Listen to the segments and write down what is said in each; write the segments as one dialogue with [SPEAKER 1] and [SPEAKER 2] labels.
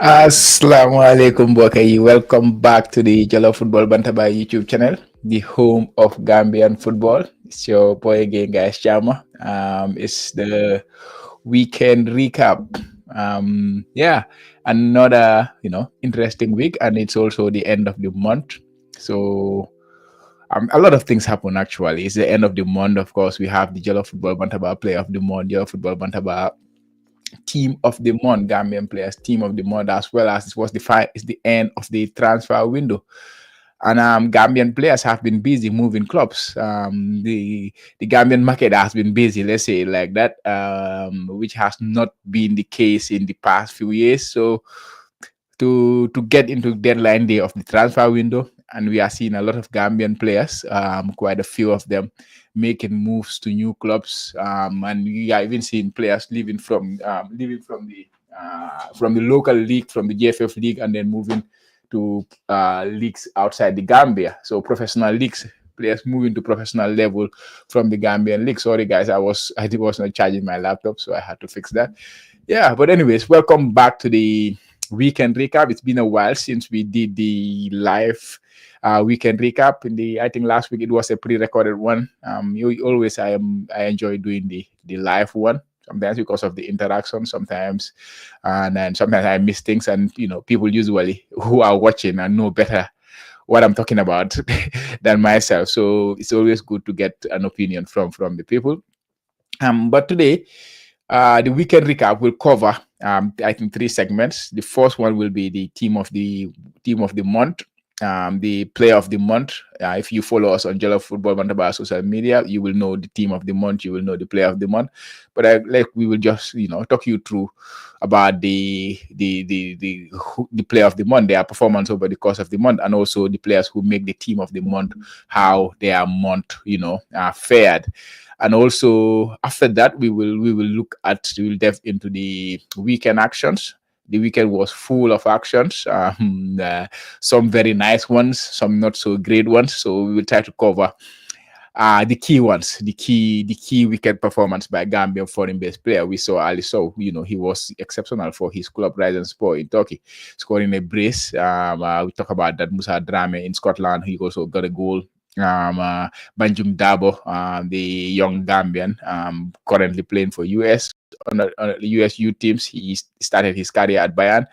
[SPEAKER 1] Assalamu alaikum, Bokai. Welcome back to the Jollof Football Bantaba YouTube channel, the home of Gambian football. It's your boy again, guys, Chama. It's the weekend recap. Yeah, another interesting week, and it's also the end of the month. So a lot of things happen actually. It's the end of the month, of course. We have the Jollof Football Bantaba Player of the Month, Jollof Football Bantaba Team of the Month, Gambian players, Team of the Month, as well as it was it's the end of the transfer window. And Gambian players have been busy moving clubs. The Gambian market has been busy, let's say it like that, which has not been the case in the past few years. So to get into deadline day of the transfer window, and we are seeing a lot of Gambian players, quite a few of them, making moves to new clubs, and we are even seeing players leaving from the local league, from the JFF league, and then moving to leagues outside the Gambia. So professional leagues, players moving to professional level from the Gambian league. Sorry guys, I was not charging my laptop, so I had to fix that. Yeah, but anyways, welcome back to the weekend recap. It's been a while since we did the live weekend recap. I think last week it was a pre-recorded one. I enjoy doing the live one. Sometimes because of the interaction, sometimes, and then sometimes I miss things, and people usually who are watching and know better what I'm talking about than myself. So it's always good to get an opinion from the people. But today, the weekend recap will cover, I think, three segments. The first one will be the team of the month, the player of the month. If you follow us on Jello Football Bantaba social media, you will know the team of the month. You will know the player of the month. But we will just talk you through about the player of the month, their performance over the course of the month, and also the players who make the team of the month, how their month fared. And also after that, we will delve into the weekend actions. The weekend was full of actions, some very nice ones, some not so great ones. So we will try to cover the key ones, the key weekend performance by Gambian foreign-based player. We saw Ali Sowe. He was exceptional for his club Rizenspor in Turkey, scoring a brace. We talk about that. Musa Drame in Scotland, he also got a goal. Banjum Dabo, the young Gambian, currently playing for US on the US youth teams. He started his career at Bayern.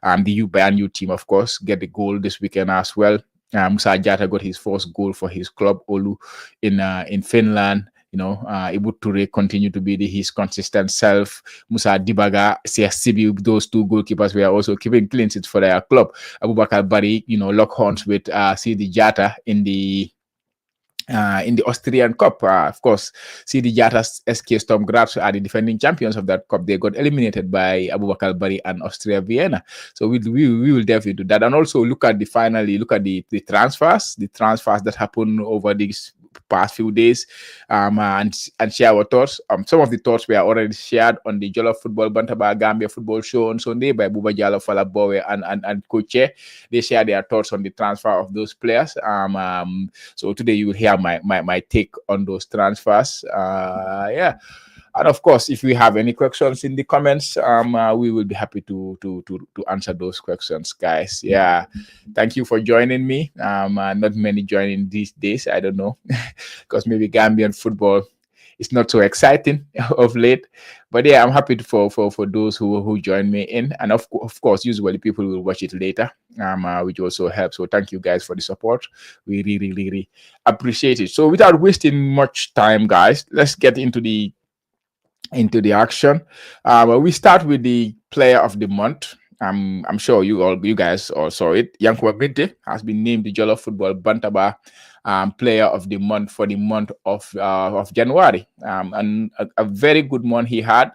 [SPEAKER 1] The Bayern youth team, of course, get the goal this weekend as well. Musa Jata got his first goal for his club Olu in Finland. Ibu Ture continued to be his consistent self. Musa Dibaga, CSCB, those two goalkeepers were also keeping clean sheets for their club. Abubakar Bari, lock horns with Sidi Jata in the Austrian Cup. Of course, CD Jata's SK Storm Graz are the defending champions of that cup. They got eliminated by Abubakar Bari and Austria Vienna. So we will delve into that, and also look at the transfers, that happened over these past few days, and share our thoughts. Some of the thoughts were already shared on the Jollof Football Bantaba Gambia football show on Sunday by Buba Jallo Falabowe and Koche. They share their thoughts on the transfer of those players. So today you will hear my take on those transfers. Yeah. And of course, if we have any questions in the comments, we will be happy to answer those questions, guys. Yeah, thank you for joining me. Not many joining these days. I don't know, because maybe Gambian football is not so exciting of late. But yeah, I'm happy for those who join me in, and of course, usually people will watch it later, which also helps. So thank you guys for the support. We really appreciate it. So without wasting much time, guys, let's get into the action. We start with the player of the month. I'm sure you guys all saw it. Yankuba Minte has been named the Jollof Football Bantaba player of the month for the month of January. And a very good month he had.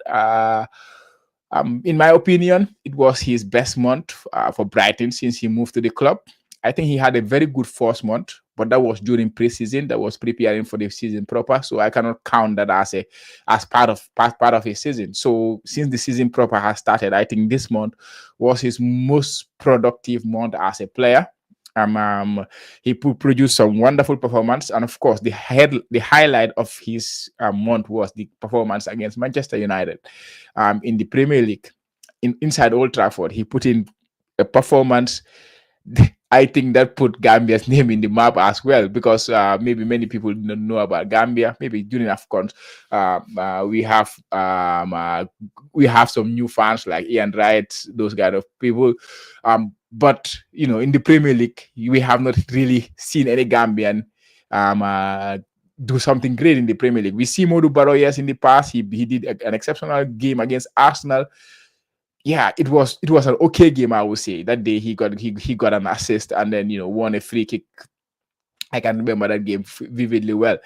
[SPEAKER 1] In my opinion, it was his best month for Brighton since he moved to the club. I think he had a very good first month, but that was during preseason. That was preparing for the season proper. So I cannot count that as part of his season. So since the season proper has started, I think this month was his most productive month as a player. He produced some wonderful performance, and of course, the highlight of his month was the performance against Manchester United in the Premier League. inside Old Trafford. He put in a performance. I think that put Gambia's name in the map as well, because maybe many people don't know about Gambia. Maybe during AFCON, we have some new fans like Ian Wright, those kind of people. But in the Premier League, we have not really seen any Gambian do something great in the Premier League. We see Modou Barrow, yes, in the past. He did an exceptional game against Arsenal. Yeah, it was an okay game, I would say. That day he got an assist and then won a free kick. I can remember that game vividly well.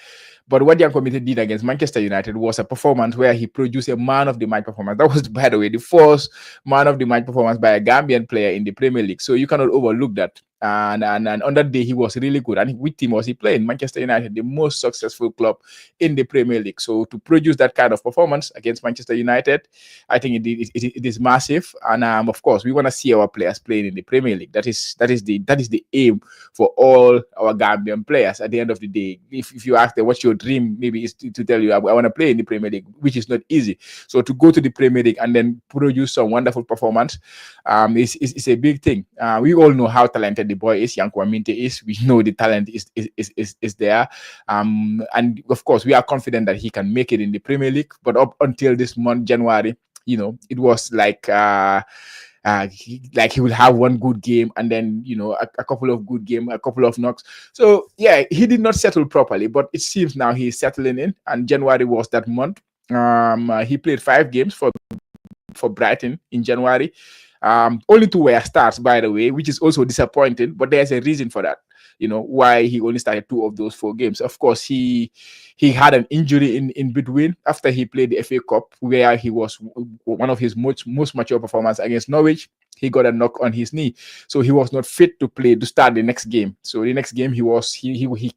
[SPEAKER 1] But what Young Committee did against Manchester United was a performance where he produced a man of the match performance. That was, by the way, the first man of the match performance by a Gambian player in the Premier League. So you cannot overlook that. And on that day, he was really good. And which team was he playing? Manchester United, the most successful club in the Premier League. So to produce that kind of performance against Manchester United, I think it is massive. And of course, we want to see our players playing in the Premier League. That is the aim for all our Gambian players. At the end of the day, if you ask them what's your dream, maybe is to tell you I want to play in the Premier League, which is not easy. So to go to the Premier League and then produce some wonderful performance is a big thing. We all know how talented the boy is. Yankuba Minte is. We know the talent is there. And of course, we are confident that he can make it in the Premier League. But up until this month, January, it was like he will have one good game and then a couple of good games, a couple of knocks. So yeah, he did not settle properly, but it seems now he's settling in. And January was that month. He played 5 games for Brighton in January. Only 2 were starts, by the way, which is also disappointing, but there's a reason for that. Why he only started 2 of those 4 games. Of course, he had an injury in between after he played the FA Cup, where he was one of his most mature performance against Norwich. He got a knock on his knee, so he was not fit to start the next game. So the next game he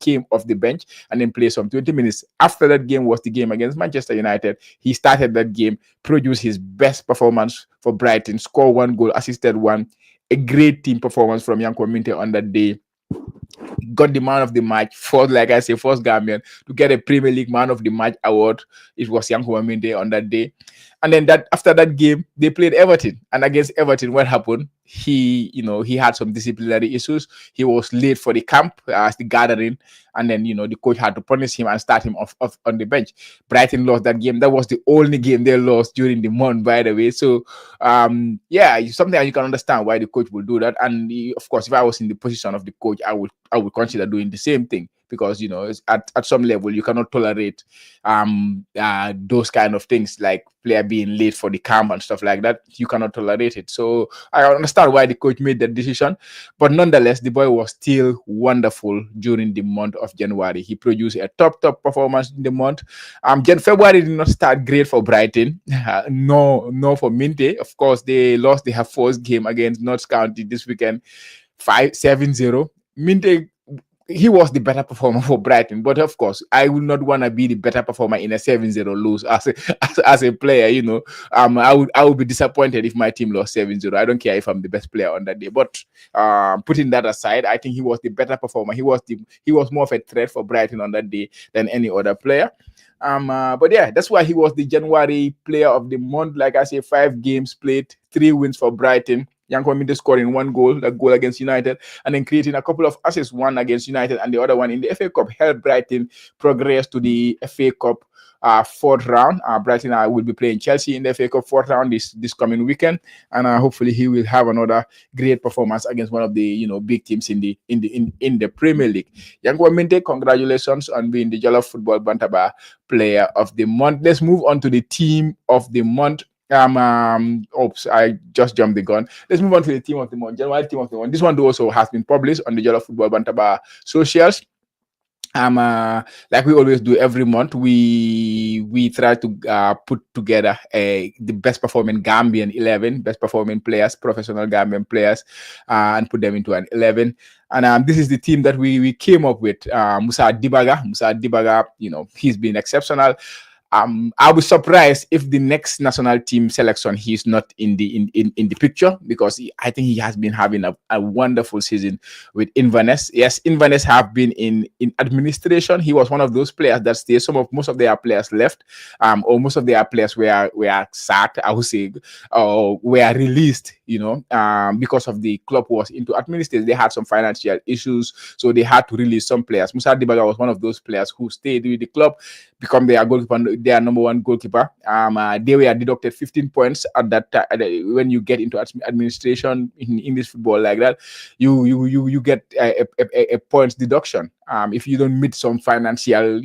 [SPEAKER 1] came off the bench and then played some 20 minutes. After that game was the game against Manchester United. He started that game, produced his best performance for Brighton, scored 1 goal, assisted 1. A great team performance from Yankuba Minte on that day. Got the man of the match, first Gambian to get a Premier League man of the match award. It was Yankuba Minte on that day. And then after that game, they played Everton. And against Everton, what happened? He had some disciplinary issues. He was late for the camp, as the gathering. And then, the coach had to punish him and start him off on the bench. Brighton lost that game. That was the only game they lost during the month, by the way. So, sometimes you can understand why the coach will do that. And of course, if I was in the position of the coach, I would consider doing the same thing. Because at some level you cannot tolerate those kind of things, like player being late for the camp and stuff like that. You cannot tolerate it. So I understand why the coach made that decision, but nonetheless, the boy was still wonderful during the month of January. He produced a top performance in the month. February did not start great for Brighton. No for Minte. Of course, they lost their first game against Notts County this weekend, 5-7-0. Minte, he was the better performer for Brighton, but of course, I would not want to be the better performer in a 7-0 lose as a player. I would be disappointed if my team lost 7-0. I don't care if I'm the best player on that day. But putting that aside, I think he was the better performer. He was more of a threat for Brighton on that day than any other player. But yeah, that's why he was the January player of the month. Like I say, 5 games played, 3 wins for Brighton. Yankuba Minte scoring 1 goal, that goal against United, and then creating a couple of assists, one against United and the other one in the FA Cup, helped Brighton progress to the FA Cup 4th round. Brighton will be playing Chelsea in the FA Cup 4th round this coming weekend, and hopefully he will have another great performance against one of the big teams in the Premier League. Yankuba Minte, congratulations on being the Jollof Football Bantaba Player of the Month. Let's move on to the Team of the Month. Oops, I just jumped the gun. Let's move on to the Team of the Month. January Team of the Month. This one also has been published on the Jollof Football Bantaba socials. Like we always do every month, we try to put together the best performing Gambian 11, best performing players, professional Gambian players, and put them into an 11. And this is the team that we came up with. Musa Dibaga, he's been exceptional. I was surprised if the next national team selection he's not in the picture, because I think he has been having a wonderful season with Inverness. Yes, Inverness have been in administration. He was one of those players that stayed. Most of their players left, or most of their players were sacked, I would say, or were released. Because of the club was into administration. They had some financial issues, so they had to release some players. Musa Dibaga was one of those players who stayed with the club, become their goalkeeper, their number one goalkeeper. They were deducted 15 points at that time. When you get into administration in English football like that, you get a points deduction if you don't meet some financial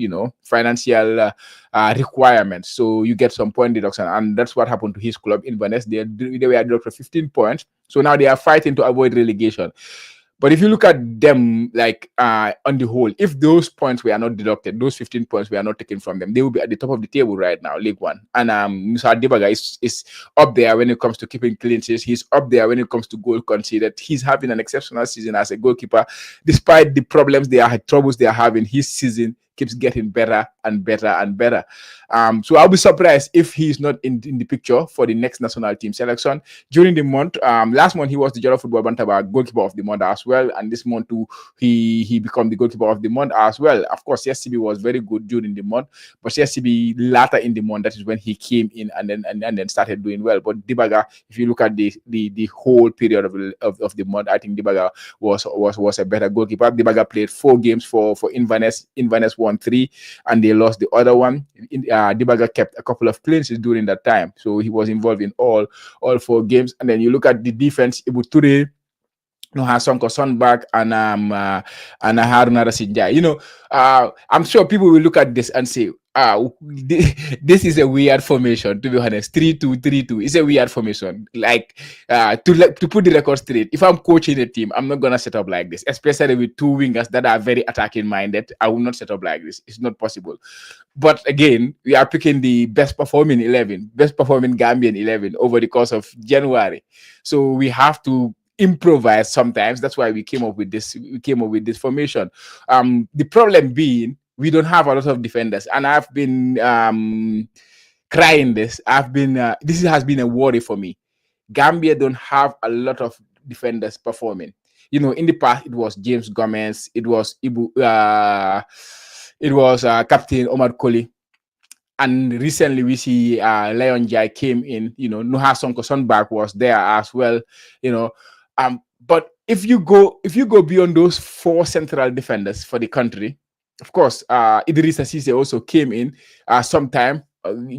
[SPEAKER 1] requirements. So you get some point deduction, and that's what happened to his club Inverness. They were deducted 15 points, so now they are fighting to avoid relegation. But if you look at them, like on the whole, if those points were not deducted, those 15 points were not taken from them, they will be at the top of the table right now, League One. And Musa Debaga is up there when it comes to keeping clean sheets. He's up there when it comes to goal conceded. He's having an exceptional season as a goalkeeper, despite the troubles they are having. His season keeps getting better and better and better. So I'll be surprised if he's not in the picture for the next national team selection during the month. Last month he was the Jollof Football Bantaba goalkeeper of the month as well, and this month too he became the goalkeeper of the month as well. Of course, SCB was very good during the month, but SCB later in the month, that is when he came in and then started doing well. But Dibaga, if you look at the whole period of the month, I think Dibaga was a better goalkeeper. Dibaga played 4 games for Inverness. Inverness won 3 and they lost the other one. Dibaga kept a couple of clean sheets during that time, so he was involved in all 4 games. And then you look at the defense, Ibu Ture, Sonko Sonbak, and Haruna Rasinjai. I'm sure people will look at this and say, this is a weird formation, to be honest. 3-2-3-2 is a weird formation. Like, to put the record straight, if I'm coaching a team, I'm not gonna set up like this, especially with 2 wingers that are very attacking minded. I will not set up like this. It's not possible. But again, we are picking the best performing Gambian 11 over the course of January. So we have to improvise sometimes. That's why we came up with this formation. The problem being, we don't have a lot of defenders, and I've been crying this. This has been a worry for me. Gambia don't have a lot of defenders performing. In the past, it was James Gomez, it was Captain Omar Colley, and recently we see Leon Jai came in. Nuha Sonko Sonbak was there as well. But if you go beyond those 4 central defenders for the country, of course, Idrissa Cisse also came in sometime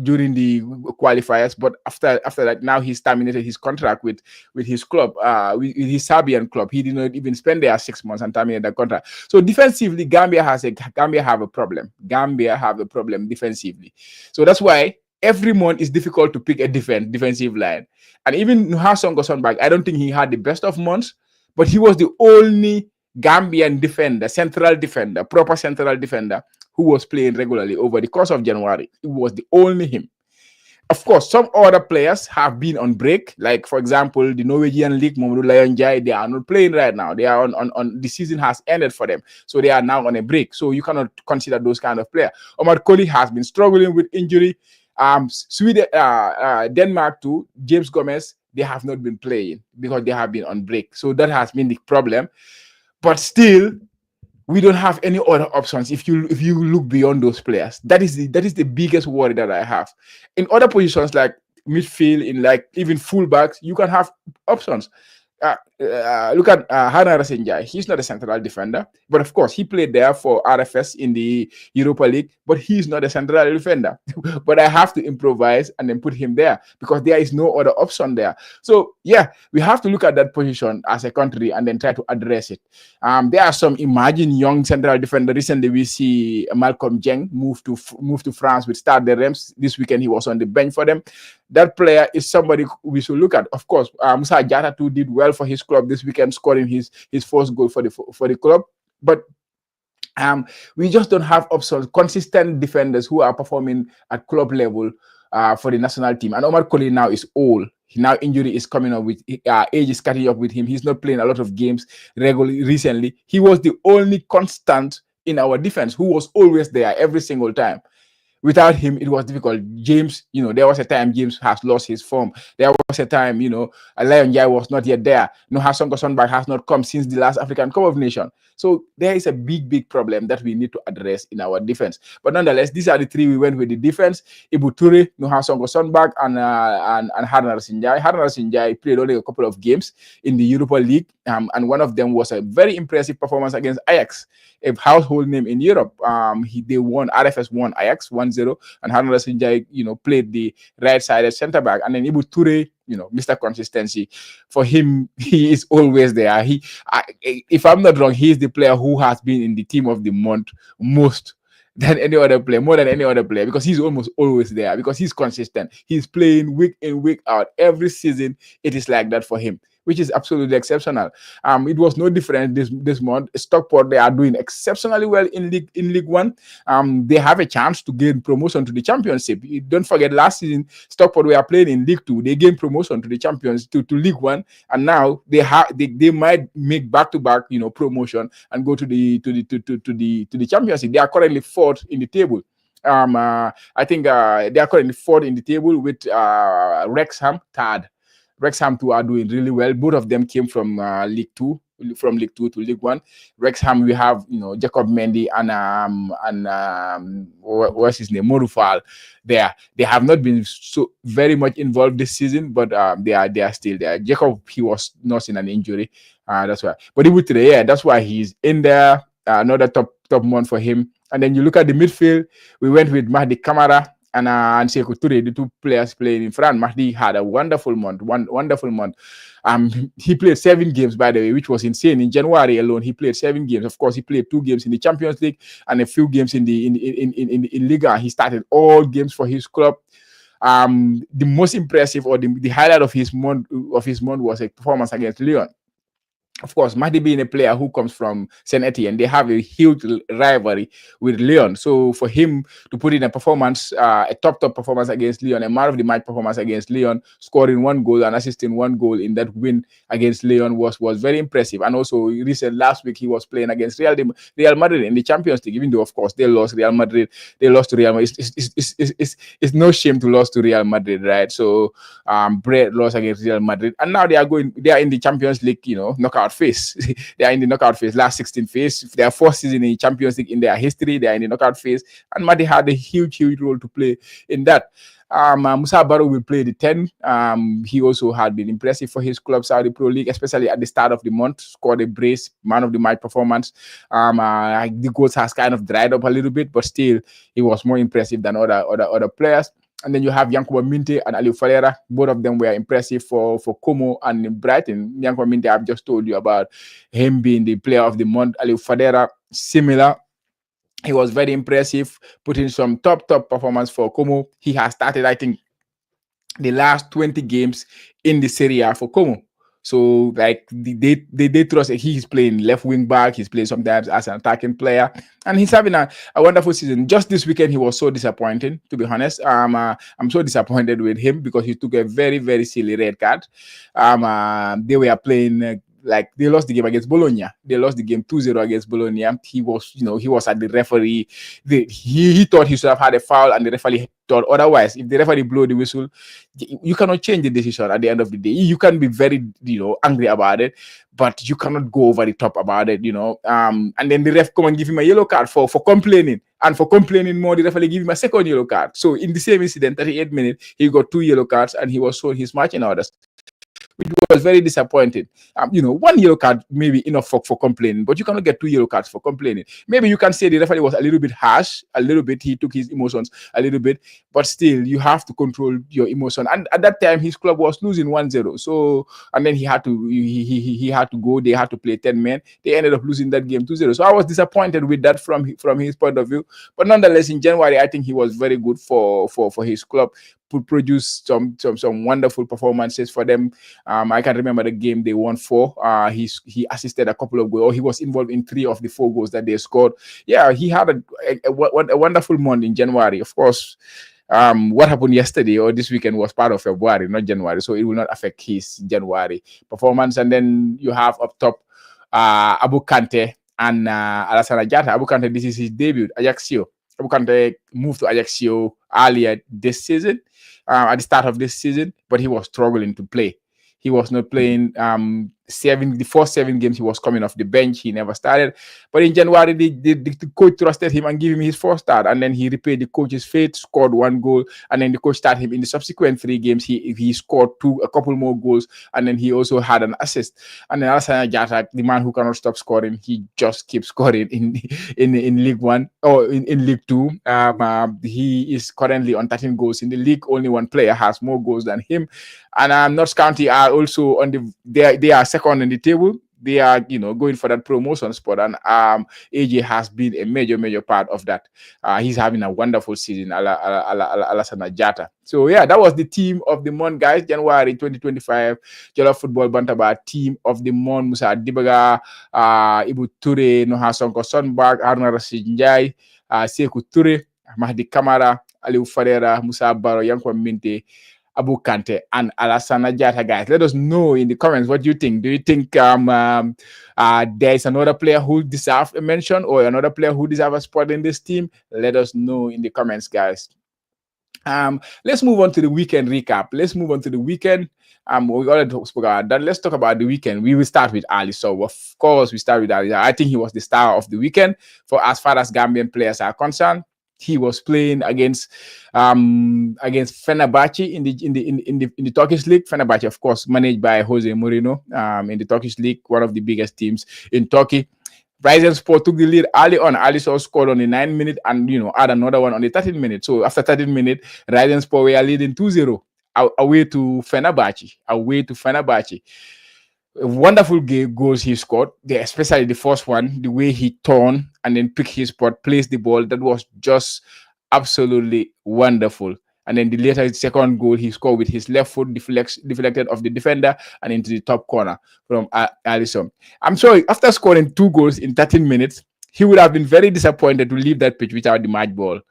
[SPEAKER 1] during the qualifiers, but after that, now he's terminated his contract with his club, with his Serbian club. He did not even spend there 6 months and terminated the contract. So defensively, Gambia have a problem. Gambia have a problem defensively. So that's why every month is difficult to pick a defensive line. And even Nuha Sonko Sonbak, I don't think he had the best of months, but he was the only Gambian proper central defender, who was playing regularly over the course of January. It was the only him. Of course, some other players have been on break, like, for example, the Norwegian League, Mamadou Layonjai, they are not playing right now. They are on the season has ended for them, so they are now on a break. So you cannot consider those kind of players. Omar Colley has been struggling with injury. Sweden, Denmark too, James Gomez, they have not been playing because they have been on break. So that has been the problem. But still, we don't have any other options. If you look beyond those players, that is the biggest worry that I have. In other positions like midfield, in like even fullbacks, you can have options. Look at Hana Rasenjai. He's not a central defender, but of course he played there for RFS in the Europa League, but he's not a central defender. But I have to improvise and then put him there because there is no other option there. So yeah, we have to look at that position as a country and then try to address it. There are some emerging young central defender. Recently we see Malcolm Jeng move to France with Stade de Reims. This weekend he was on the bench for them. That player is somebody we should look at. Of course, Musa Jata too did well for his club this weekend, scoring his first goal for the club. But we just don't have options, consistent defenders who are performing at club level for the national team. And Omar Colley now is old. Now injury is coming up with age is catching up with him. He's not playing a lot of games regularly recently. He was the only constant in our defense who was always there every single time. Without him, it was difficult. James, there was a time James has lost his form. There was a time, Lion Jai was not yet there. No, Hassan Sonbag has not come since the last African Cup of Nations. So there is a big problem that we need to address in our defense. But nonetheless, these are the three we went with the defense. Ibu Ture, Nuha Songo Sonbag, and Harnar Sinjai. Harnar Sinjai played only a couple of games in the Europa League, and one of them was a very impressive performance against Ajax, a household name in Europe. They won, RFS won Ajax 1-0, and Harnar Sinjai, played the right-sided centre back, and then Ibu Ture, Mr. Consistency. For him, he is always there. If I'm not wrong, he is the player who has been in the team of the month most than any other player, more than any other player, because he's almost always there, because he's consistent. He's playing week in, week out. Every season, it is like that for him, which is absolutely exceptional. It was no different this month. Stockport, they are doing exceptionally well in League One. They have a chance to gain promotion to the championship. Don't forget, last season Stockport were playing in League Two. They gained promotion to the champions to League One, and now they might make back-to-back promotion and go to the championship. They are currently fourth in the table. I think they are currently fourth in the table with Wrexham third. Wrexham too are doing really well. Both of them came from League Two to League One. Wrexham, we have Jacob Mendy and what's his name, Morufal. There, they have not been so very much involved this season, but they are still there. Jacob, he was nursing an injury, that's why. But that's why he's in there. Another top month for him. And then you look at the midfield. We went with Mahdi Kamara and Sekou Touré, the two players playing in France. Mahdi had a wonderful month. He played 7 games, by the way, which was insane. In January alone, he played 7 games. Of course, he played 2 games in the Champions League and a few games in Liga. He started all games for his club. The most impressive, or the highlight of his month was a performance against Lyon. Of course, Mahdi being a player who comes from Saint Etienne, they have a huge rivalry with Lyon. So for him to put in a performance, a top performance against Lyon, a man of the match performance against Lyon, scoring 1 goal and assisting 1 goal in that win against Lyon was very impressive. And also, last week he was playing against Real Madrid in the Champions League. Even though, of course, they lost Real Madrid, they lost to Real Madrid. It's no shame to lose to Real Madrid, right? So, Brett lost against Real Madrid, and now they are in the Champions League, knockout phase. They are in the knockout phase, last 16 phase. Their 4th season in Champions League in their history. They are in the knockout phase, and Mahdi had a huge role to play in that. Musa Barrow will play the 10. He also had been impressive for his club, Saudi Pro League, especially at the start of the month. Scored a brace, man of the match performance. The goals has kind of dried up a little bit, but still, he was more impressive than other players. And then you have Yankuba Minte and Aliou Falera. Both of them were impressive for Como and Brighton. Yankuba Minte, I've just told you about him being the player of the month. Aliou Falera, similar. He was very impressive, putting some top performance for Como. He has started, I think, the last 20 games in the Serie A for Como. So, like, they trust that he's playing left wing back. He's playing sometimes as an attacking player, and he's having a wonderful season. Just this weekend, he was so disappointing, to be honest. I'm so disappointed with him because he took a very silly red card. They were playing. Like, they lost the game against Bologna. They lost the game 2-0 against Bologna. He was at the referee. He thought he should have had a foul, and the referee thought otherwise. If the referee blow the whistle, you cannot change the decision at the end of the day. You can be very, angry about it, but you cannot go over the top about it, And then the ref come and give him a yellow card for complaining. And for complaining more, the referee give him a second yellow card. So in the same incident, 38 minutes, he got 2 yellow cards, and he was shown his matching orders, which was very disappointing. 1 yellow card may be enough for complaining, but you cannot get 2 yellow cards for complaining. Maybe you can say the referee was a little bit harsh, a little bit. He took his emotions a little bit, but still, you have to control your emotion. And at that time, his club was losing 1-0. So, and then he had to go. They had to play 10 men. They ended up losing that game 2-0. So I was disappointed with that from his point of view. But nonetheless, in January, I think he was very good for his club. Produce some wonderful performances for them. I can remember the game they won 4. He assisted a couple of goals. He was involved in 3 of the 4 goals that they scored. Yeah, he had a wonderful month in January. Of course, what happened yesterday or this weekend was part of February, not January, so it will not affect his January performance. And then you have up top Abu Kante and Alassane Diatta. Abu Kante, this is his debut, Ajaccio. Abu Kante moved to Ajaxio earlier this season, at the start of this season, but he was struggling to play. He was not playing the first 7 games. He was coming off the bench. He never started. But in January, the coach trusted him and gave him his first start. And then he repaid the coach's fate, scored 1 goal. And then the coach started him in the subsequent 3 games. He scored a couple more goals. And then he also had an assist. And then Alassane Jatta, the man who cannot stop scoring, he just keeps scoring in League One or in League Two. He is currently on 13 goals in the league. Only one player has more goals than him. And Notts County are also on they are second in the table. They are, going for that promotion spot, and AJ has been a major part of that. He's having a wonderful season, Alassane Jatta. So yeah, that was the team of the month, guys. January 2025, Jollof Football Bantaba team of the month: Musa Dibaga, Ibu Ture, Noha Sonko Sonbag, Haruna Rashid Njai, Sekou Ture, Mahdi Kamara, Aliou Fadera, Musa Baro, Yanko Minte, Abu Kante, and Alassane Jatta, guys. Let us know in the comments what you think. Do you think there is another player who deserves a mention or another player who deserves a spot in this team? Let us know in the comments, guys. Let's move on to the weekend recap. Let's move on to the weekend. We already spoke about that. Let's talk about the weekend. We will start with Ali. So of course, we start with Ali. I think he was the star of the weekend for as far as Gambian players are concerned. He was playing against Fenerbahce in the Turkish league. Fenerbahce, of course, managed by Jose Mourinho in the Turkish league, one of the biggest teams in Turkey. Rizenspor took the lead early on. Ali Sowe scored on the 9 minute and add another one on the 13 minute. So after 13 minutes, Rizenspor were leading 2-0 away to Fenerbahce. Wonderful goals he scored, especially the first one, the way he turned and then picked his spot, placed the ball. That was just absolutely wonderful. And then the later second goal he scored with his left foot, deflected off the defender and into the top corner from Alisson. I'm sorry, after scoring 2 goals in 13 minutes, he would have been very disappointed to leave that pitch without the match ball.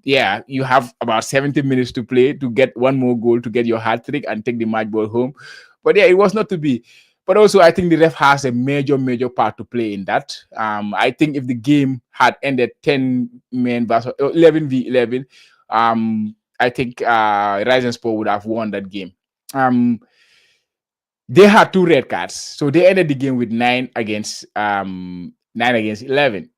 [SPEAKER 1] Yeah, you have about 70 minutes to play to get 1 more goal to get your hat trick and take the match ball home. But yeah, it was not to be. But also, I think the ref has a major part to play in that. I think if the game had ended 10 men versus 11 v 11, I think Rizenspor would have won that game. They had 2 red cards, so they ended the game with 9 against 11.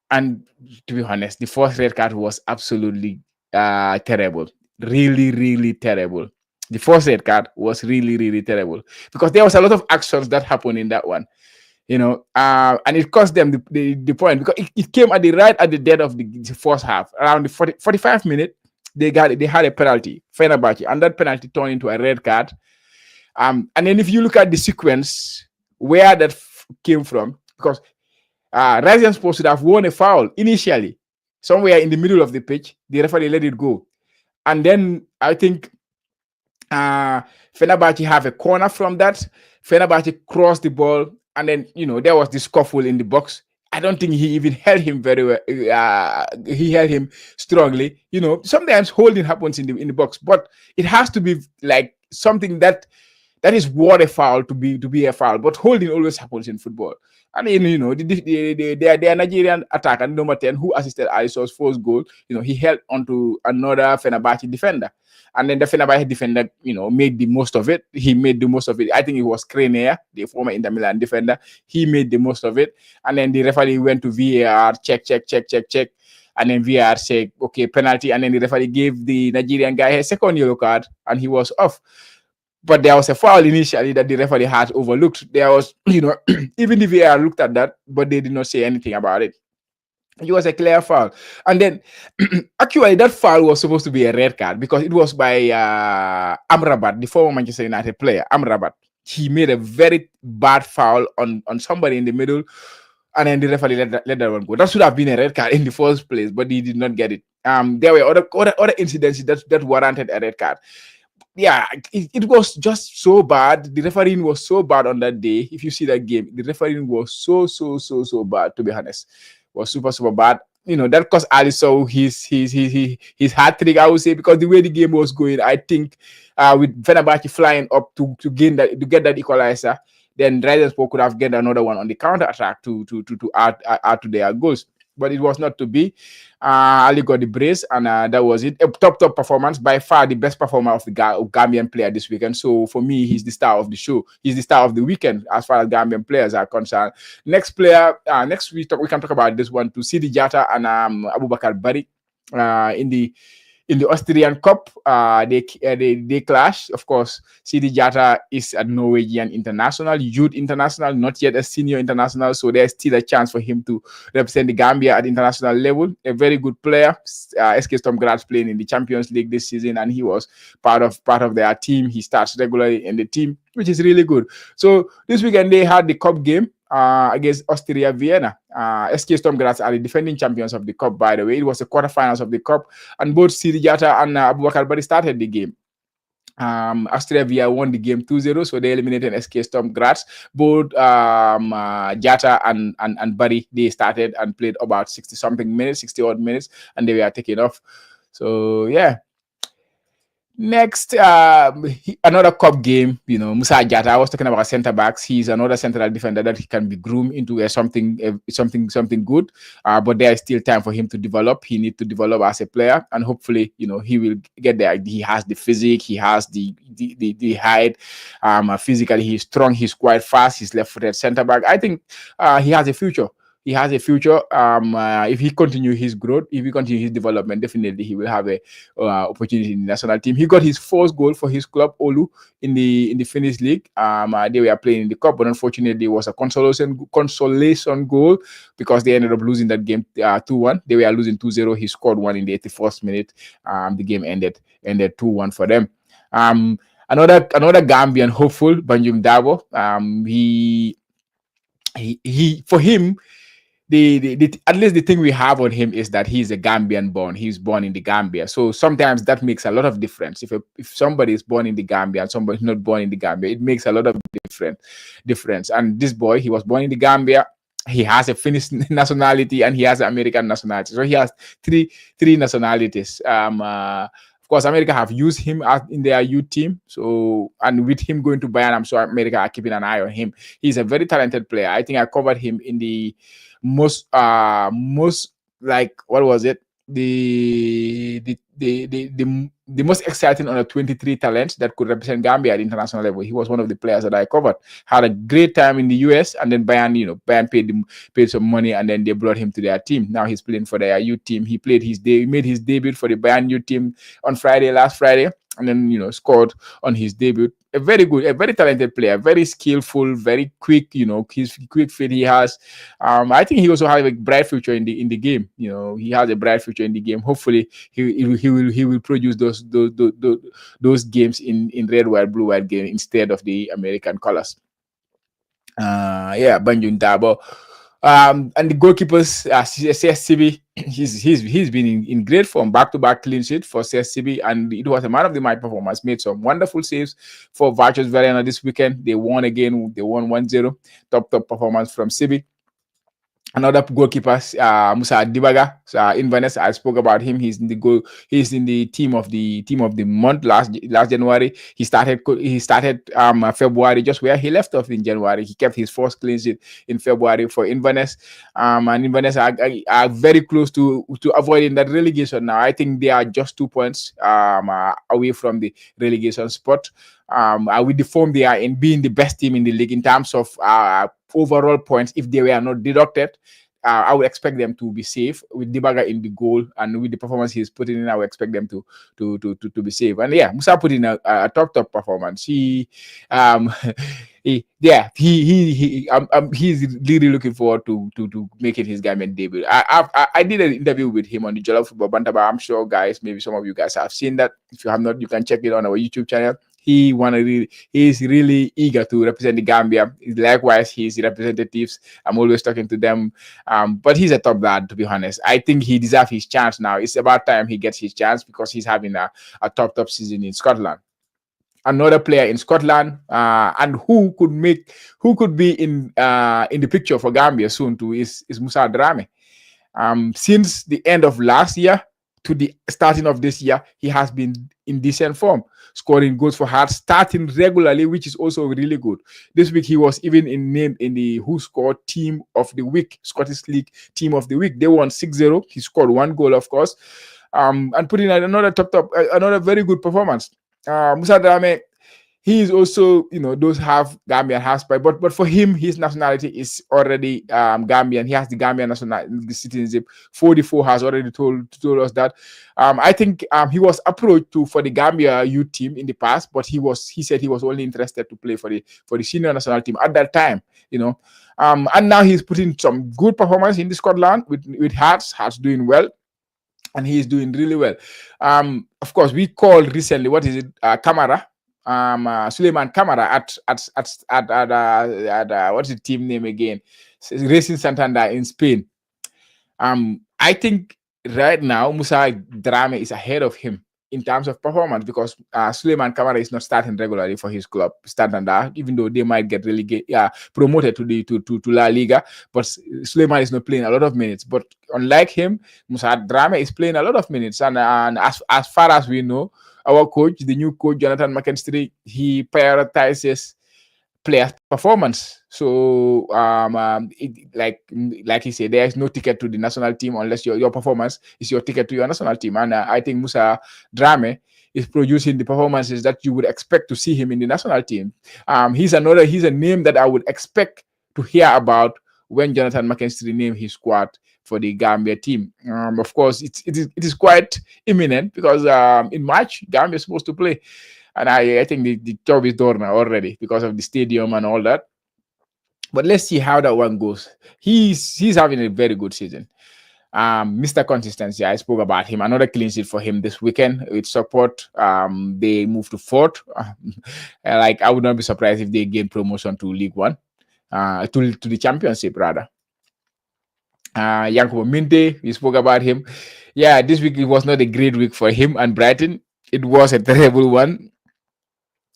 [SPEAKER 1] And to be honest, the first red card was absolutely terrible, really terrible. The first red card was really terrible because there was a lot of actions that happened in that one, and it cost them the point because it came at the dead of the first half. Around the 45 minutes, they had a penalty, Fenerbahce, and that penalty turned into a red card. And then if you look at the sequence where that came from, because Rizenspor should have won a foul initially, somewhere in the middle of the pitch, the referee let it go, and then I think Fenerbahce have a corner from that. Fenerbahce crossed the ball, and then there was this scuffle in the box. I don't think he even held him very well. He held him strongly. Sometimes holding happens in the box, but it has to be like something that is worth a foul to be a foul. But holding always happens in football. And the Nigerian attacker number 10 who assisted Alisson's first goal, he held onto another Fenerbahce defender. And then the Fenerbahce defender, made the most of it. He made the most of it. I think it was Krener, the former Inter Milan defender. He made the most of it. And then the referee went to VAR, check. And then VAR said, okay, penalty. And then the referee gave the Nigerian guy a second yellow card, and he was off. But there was a foul initially that the referee had overlooked. There was, even the VAR looked at that, but they did not say anything about it. It was a clear foul. And then, actually, that foul was supposed to be a red card because it was by Amrabat, the former Manchester United player, Amrabat. He made a very bad foul on somebody in the middle, and then the referee let that one go. That should have been a red card in the first place, but he did not get it. There were other incidents that warranted a red card. Yeah, it was just so bad. The refereeing was so bad on that day. If you see that game, the refereeing was so bad, to be honest. Was super bad. That cost Alisson his hat trick, I would say, because the way the game was going, I think with Fenerbahce flying up to get that equalizer, then Rizenspor could have get another one on the counter attack to add to their goals. but it was not to be. Ali got the brace, and that was it. A top performance, by far the best performer of the Gambian player this weekend. So for me, he's the star of the show. He's the star of the weekend as far as Gambian players are concerned. Next player, next we can talk about this one too. Sidi Jata and Abubakar Bari in the Australian Cup. They clash. Of course, Sidi Jata is a Norwegian international, youth international, not yet a senior international. So there's still a chance for him to represent the Gambia at international level. A very good player. SK Storm Graz playing in the Champions League this season, and he was part of their team. He starts regularly in the team, which is really good. So this weekend they had the cup game against Austria Vienna. SK Storm Graz are the defending champions of the cup, by the way. It was the quarterfinals of the cup, and both Sidi Jata and Abubakar Bari started the game. Austria Vienna won the game 2-0, so they eliminated SK Storm Graz. Both Jata and Bari, they started and played about 60 odd minutes, and they were taken off. So yeah. Next, another cup game. Musa Jata. I was talking about centre backs. He's another central defender that he can be groomed into something good. But there is still time for him to develop. He needs to develop as a player, and hopefully, he will get there. He has the physique. He has the height. Physically, he's strong. He's quite fast. He's left-footed centre back. I think he has a future. He has a future. If he continues his growth, if he continues his development, definitely he will have a opportunity in the national team. He got his first goal for his club, Olu, in the Finnish league. They were playing in the cup, but unfortunately, it was a consolation goal because they ended up losing that game 2-1. They were losing 2-0. He scored one in the 81st minute. The game ended 2-1 for them. Another Gambian hopeful, Banjum Dabo. He for him. At least the thing we have on him is that he's a Gambian born. He's born in the Gambia. So sometimes that makes a lot of difference. If somebody is born in the Gambia and somebody is not born in the Gambia, it makes a lot of difference. And this boy, he was born in the Gambia. He has a Finnish nationality and he has an American nationality. So he has three nationalities. Of course, America have used him in their youth team. So, and with him going to Bayern, I'm sure America are keeping an eye on him. He's a very talented player. I think I covered him in the most like, what was it? The most exciting under 23 talents that could represent Gambia at international level. He was one of the players that I covered. Had a great time in the US, and then Bayern paid some money, and then they brought him to their team. Now he's playing for their youth team. He made his debut for the Bayern youth team on last Friday, and then scored on his debut. A very talented player, very skillful, very quick. His quick feet he has. I think he also has a bright future in the game. He has a bright future in the game. Hopefully, he will produce those games in red, white, blue, white game instead of the American colors. Banjun Dabo. And the goalkeepers, CSCB, he's been in great form, back-to-back clean sheet for CSCB, and it was a man of the match performance. Made some wonderful saves for Virtus Verona this weekend. They won again. They won 1-0. Top performance from CB. Another goalkeeper, Musa Dibaga, Inverness. I spoke about him. He's in the team of the month last January. He started February, just where he left off in January. He kept his first clean sheet in February for Inverness. And Inverness are very close to avoiding that relegation now. I think they are just 2 points away from the relegation spot. With the form they are in, being the best team in the league in terms of overall points, if they were not deducted, I would expect them to be safe with Dibaga in the goal, and with the performance he's putting in, I would expect them to be safe. And yeah, Musa put in a top performance. He's really looking forward to making his Gambian debut. I did an interview with him on the Jollof Football Bantaba. I'm sure, guys, maybe some of you guys have seen that. If you have not, you can check it on our YouTube channel. He's really eager to represent the Gambia. Likewise, his representatives, I'm always talking to them. But he's a top lad, to be honest. I think he deserves his chance now. It's about time he gets his chance because he's having a top season in Scotland. Another player in Scotland, and who could be in the picture for Gambia soon too is Musa Drame. Since the end of last year, to the starting of this year, he has been in decent form, scoring goals for Hearts, starting regularly, which is also really good. This week, he was even named in the Who Scored Team of the Week, Scottish League Team of the Week. They won 6-0. He scored one goal, of course, and put in another another very good performance. Musa Dame, he is also, those have Gambian half, but for him, his nationality is already Gambian. He has the Gambian national citizenship. 44 has already told us that. I think he was approached for the Gambia youth team in the past, but he said he was only interested to play for the senior national team at that time. And now he's putting some good performance in the Scotland with Hearts doing well. And he is doing really well. Of course, we called recently, what is it, Kamara, Suleiman Kamara at what's the team name again? Racing Santander in Spain. I think right now Musa Drame is ahead of him in terms of performance, because Suleiman Kamara is not starting regularly for his club Santander, even though they might get promoted to La Liga. But Suleiman is not playing a lot of minutes. But unlike him, Musa Drame is playing a lot of minutes, and as far as we know, our coach, the new coach, Jonathan McKinstry, he prioritizes players' performance. So, like he said, there is no ticket to the national team unless your performance is your ticket to your national team. And I think Musa Drame is producing the performances that you would expect to see him in the national team. He's a name that I would expect to hear about when Jonathan McKinstry named his squad for the Gambia team. Of course, it is quite imminent, because in March, Gambia is supposed to play. And I think the job is done now already because of the stadium and all that. But let's see how that one goes. He's having a very good season. Mr. Consistency, I spoke about him. Another clean sheet for him this weekend with support. They moved to fourth. I would not be surprised if they gain promotion to League One, to the championship rather. Yankuba Minte, we spoke about him. Yeah, this week it was not a great week for him and Brighton. It was a terrible one.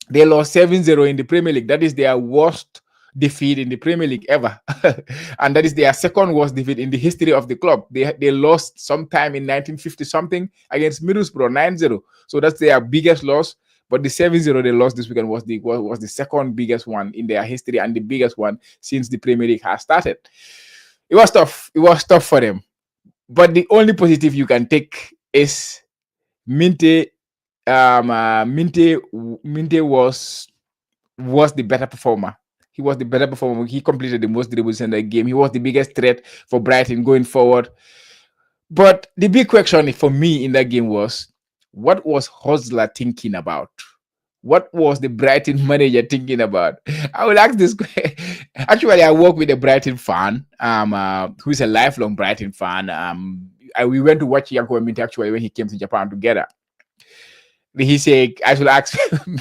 [SPEAKER 1] They lost 7-0 in the Premier League. That is their worst defeat in the Premier League ever. And that is their second worst defeat in the history of the club. They lost sometime in 1950-something against Middlesbrough, 9-0. So that's their biggest loss. But the 7-0 they lost this weekend was the second biggest one in their history, and the biggest one since the Premier League has started. It was tough. It was tough for them. But the only positive you can take is Minte. Minte was the better performer. He was the better performer. He completed the most dribbles in the game. He was the biggest threat for Brighton going forward. But the big question for me in that game was, what was Hosler thinking about? What was the Brighton manager thinking about? I will ask this question. Actually, I work with a Brighton fan, who is a lifelong Brighton fan. We went to watch Yanko Minte actually when he came to Japan together. He said, I should ask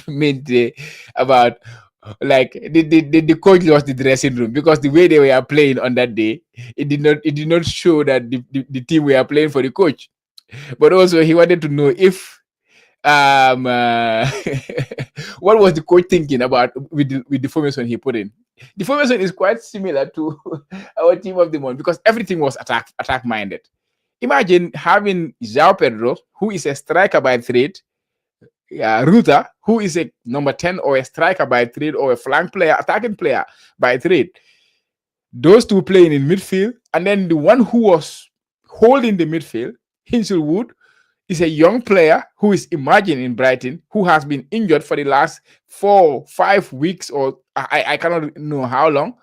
[SPEAKER 1] Minte about, like, the coach lost the dressing room, because the way they were playing on that day, it did not show that the team were playing for the coach. But also he wanted to know if what was the coach thinking about with the formation he put in. The formation is quite similar to our team of the month, because everything was attack minded. Imagine having João Pedro, who is a striker by trade, Ruta, who is a number 10 or a striker by trade, or a flank player, attacking player by trade. Those two playing in midfield, and then the one who was holding the midfield, Hinshelwood, is a young player who is emerging in Brighton, who has been injured for the last 4-5 weeks, or I cannot know how long.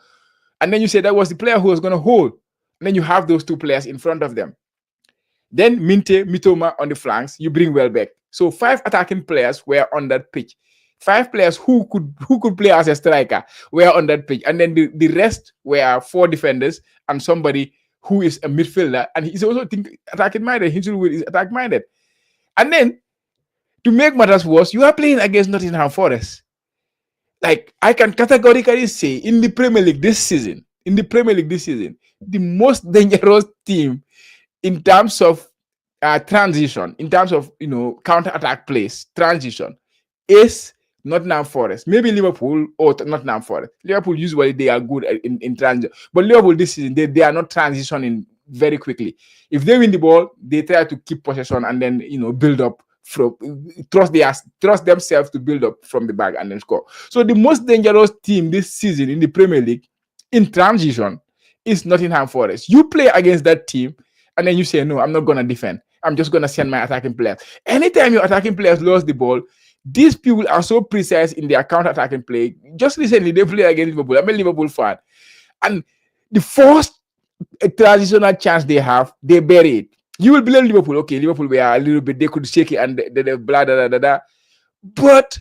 [SPEAKER 1] And then you say that was the player who was going to hold. And then you have those two players in front of them. Then Minte, Mitoma on the flanks, you bring Welbeck. So 5 attacking players were on that pitch. 5 players who could play as a striker were on that pitch. And then the rest were 4 defenders and somebody who is a midfielder. And he's also attacking minded. Hinshelwood is attack minded. And then, to make matters worse, you are playing against Nottingham Forest. Like, I can categorically say, in the Premier League this season, the most dangerous team in terms of transition, in terms of, counter-attack plays, transition, is Nottingham Forest. Maybe Liverpool or Nottingham Forest. Liverpool, usually, they are good in transition. But Liverpool this season, they are not transitioning very quickly. If they win the ball, they try to keep possession and then build up from trust themselves to build up from the back and then score. So the most dangerous team this season in the Premier League in transition is Nottingham Forest. You play against that team and then you say, no, I'm not gonna defend. I'm just gonna send my attacking players. Anytime your attacking players lose the ball, these people are so precise in their counter-attacking play. Just recently, they played against Liverpool. I'm a Liverpool fan. And the first transitional chance they have, they bury it. You will blame Liverpool. Okay, Liverpool were a little bit, they could shake it and the blah, blah, blah, blah. But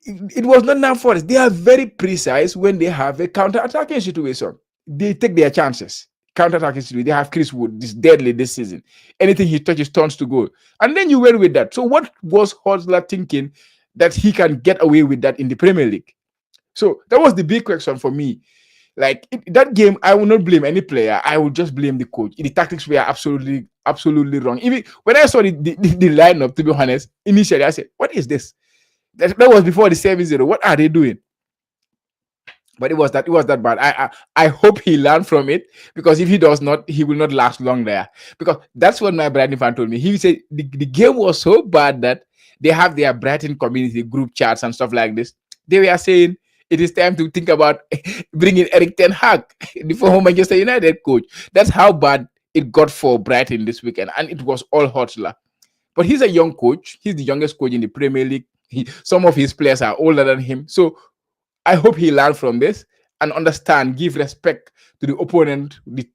[SPEAKER 1] it was not enough for us. They are very precise when they have a counter-attacking situation. They take their chances. Counter-attacking situation. They have Chris Wood, this deadly this season. Anything he touches turns to goal. And then you went with that. So what was Hosler thinking that he can get away with that in the Premier League? So that was the big question for me. Like that game, I will not blame any player. I will just blame the coach. The tactics were absolutely wrong. Even when I saw the lineup, to be honest, initially I said, "What is this?" That was before the 7-0. What are they doing? But it was that bad. I hope he learned from it, because if he does not, he will not last long there. Because that's what my Brighton fan told me. He said the game was so bad that they have their Brighton community group chats and stuff like this. They were saying it is time to think about bringing Eric Ten Hag, the former Manchester United coach. That's how bad it got for Brighton this weekend, and it was all Hotler. But he's a young coach. He's the youngest coach in the Premier League. Some of his players are older than him. So I hope he learned from this and understand, give respect to the opponent, the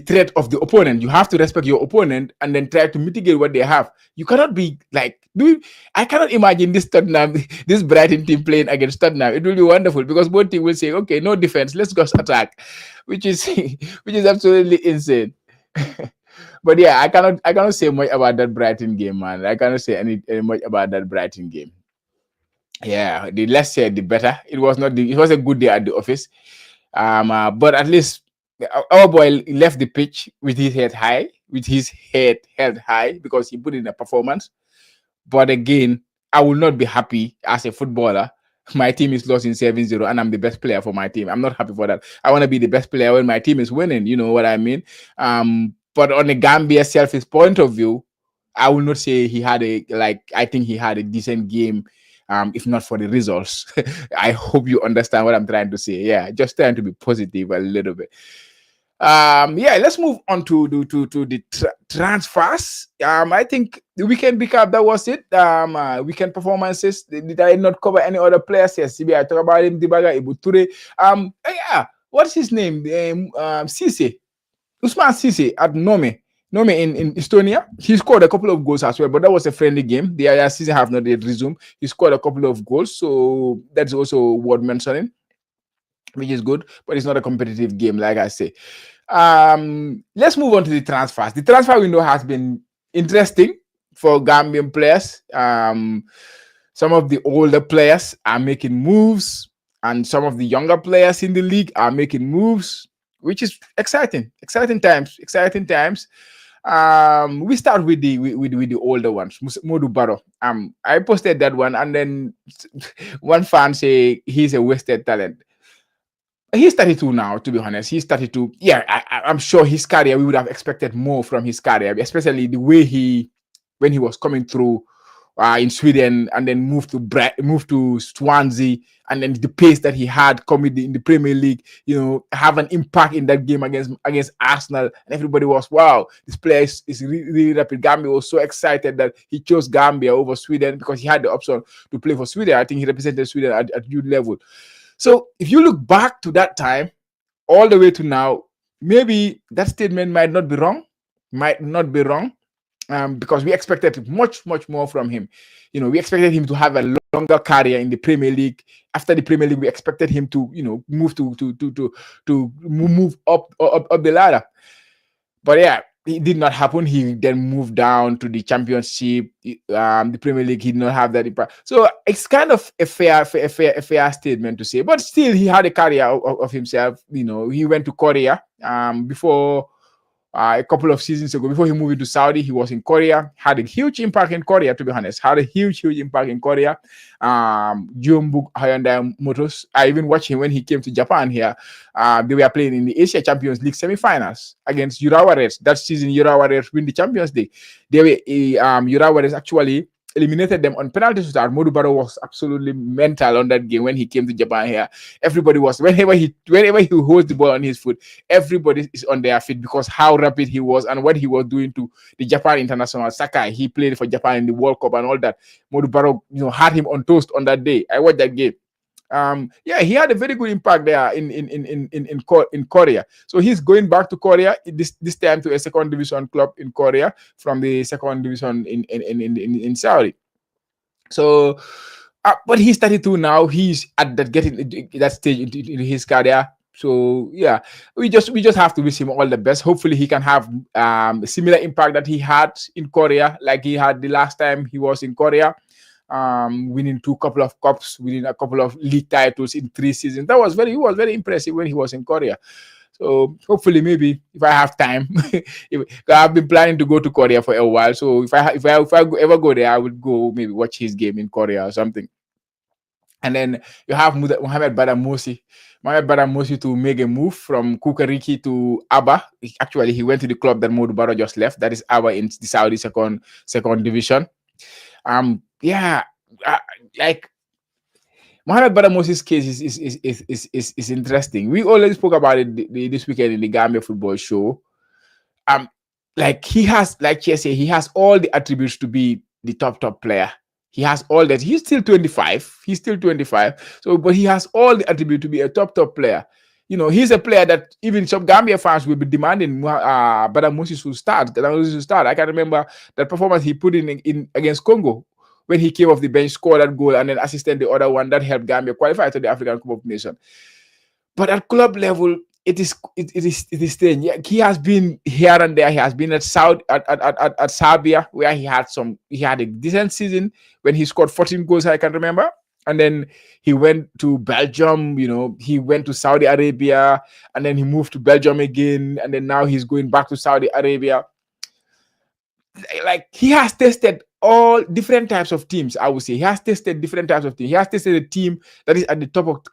[SPEAKER 1] threat of the opponent. You have to respect your opponent and then try to mitigate what they have. You cannot be like, I cannot imagine this Brighton team playing against Tottenham. It will be wonderful, because both teams will say, okay, no defense, let's go attack, which is absolutely insane. But yeah, I cannot say much about that Brighton game, man. I cannot say any much about that Brighton game. Yeah, the less said, the better. It was a good day at the office. But at least our boy left the pitch with his head held high, because he put in a performance. But again, I will not be happy as a footballer. My team is lost in 7-0 and I'm the best player for my team. I'm not happy for that. I want to be the best player when my team is winning. You know what I mean? But on a Gambia selfish point of view, I will not say I think he had a decent game, if not for the results. I hope you understand what I'm trying to say. Yeah, just trying to be positive a little bit. Yeah, let's move on to the transfers. I think the weekend recap, that was it. Weekend performances. Did I not cover any other players? Yes, I talk about him, Dibaga, Ibuture. Yeah, what's his name? Cisse. Usman Cisse at Nome in Estonia. He scored a couple of goals as well, but that was a friendly game. The other season have not yet resumed. He scored a couple of goals, so that's also worth mentioning, which is good, but it's not a competitive game, like I say. Let's move on to the transfers. The transfer window has been interesting for Gambian players. Some of the older players are making moves, and some of the younger players in the league are making moves, which is exciting. Exciting times. We start with the older ones. Modu Barrow. I posted that one, and then one fan say he's a wasted talent. He's 32 now, to be honest. He's 32. Yeah, I'm sure his career, we would have expected more from his career, especially the way when he was coming through in Sweden and then moved to Swansea, and then the pace that he had coming in the Premier League, have an impact in that game against Arsenal, and everybody was, wow, this player is really, really rapid. Gambia was so excited that he chose Gambia over Sweden because he had the option to play for Sweden. I think he represented Sweden at youth level. So if you look back to that time, all the way to now, maybe that statement might not be wrong, because we expected much, much more from him. We expected him to have a longer career in the Premier League. After the Premier League, we expected him to, move to move up the ladder. But yeah, it did not happen. He then moved down to the Championship. The Premier League, he did not have that impact. So it's kind of a fair statement to say. But still, he had a career of himself. He went to Korea before a couple of seasons ago. Before he moved into Saudi, he was in Korea, had a huge impact in Korea, to be honest, had a huge impact in Korea. Jeonbuk Hyundai Motors, I even watched him when he came to Japan here. They were playing in the Asia Champions League semi-finals against Urawa Reds. That season, Urawa Reds win the Champions League. They were Urawa Reds actually eliminated them on penalty shootout. Modu Baro was absolutely mental on that game when he came to Japan here. Everybody was, whenever he holds the ball on his foot, everybody is on their feet because how rapid he was and what he was doing to the Japan international Sakai. He played for Japan in the World Cup and all that. Modu Baro, had him on toast on that day. I watched that game. He had a very good impact there in Korea. So he's going back to Korea this time to a second division club in Korea from the second division in Saudi. So, but he's 32 now. He's at that stage in his career. So yeah, we just have to wish him all the best. Hopefully, he can have a similar impact that he had in Korea, like he had the last time he was in Korea. Winning couple of cups, winning a couple of league titles in 3 seasons. He was very impressive when he was in Korea. So hopefully, maybe if I have time, I've been planning to go to Korea for a while. So if I ever go there, I would go maybe watch his game in Korea or something. And then you have Mohamed Badamosi. Mohamed Badamosi to make a move from Kukariki to Aba. Actually, he went to the club that Modou Barrow just left. That is Aba in the Saudi second division. Like Mohamed Badamosi's case is interesting. We already spoke about it this weekend in the Gambia football show. Like he has, like Chese, he has all the attributes to be the top player. He has all that. He's still 25. So, but he has all the attributes to be a top player. He's a player that even some Gambia fans will be demanding Badamosi should start. I can remember that performance he put in against Congo when he came off the bench, scored that goal, and then assisted the other one that helped Gambia qualify to the African Cup of Nations. But at club level, it is strange. Yeah, he has been here and there. He has been at Serbia, where he had a decent season when he scored 14 goals, I can remember. And then he went to Belgium, he went to Saudi Arabia, and then he moved to Belgium again, and then now he's going back to Saudi Arabia. Like, he has tested all different types of teams, I would say. He has tested different types of teams. He has tested a team that is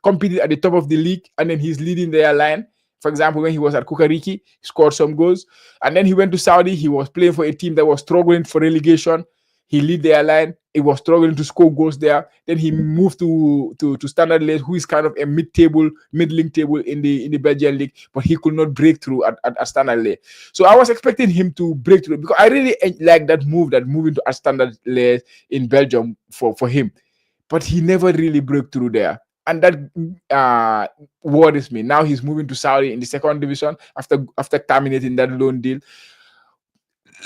[SPEAKER 1] competing at the top of the league, and then he's leading their line. For example, when he was at Kukariki, he scored some goals. And then he went to Saudi. He was playing for a team that was struggling for relegation. He led their line. He was struggling to score goals there. Then he moved to Standard Liège, who is kind of a middling table in the Belgian league, but he could not break through at Standard Liège. So I was expecting him to break through because I really like that moving to Standard Liège in Belgium for him. But he never really broke through there. And that worries me. Now he's moving to Saudi in the second division after terminating that loan deal.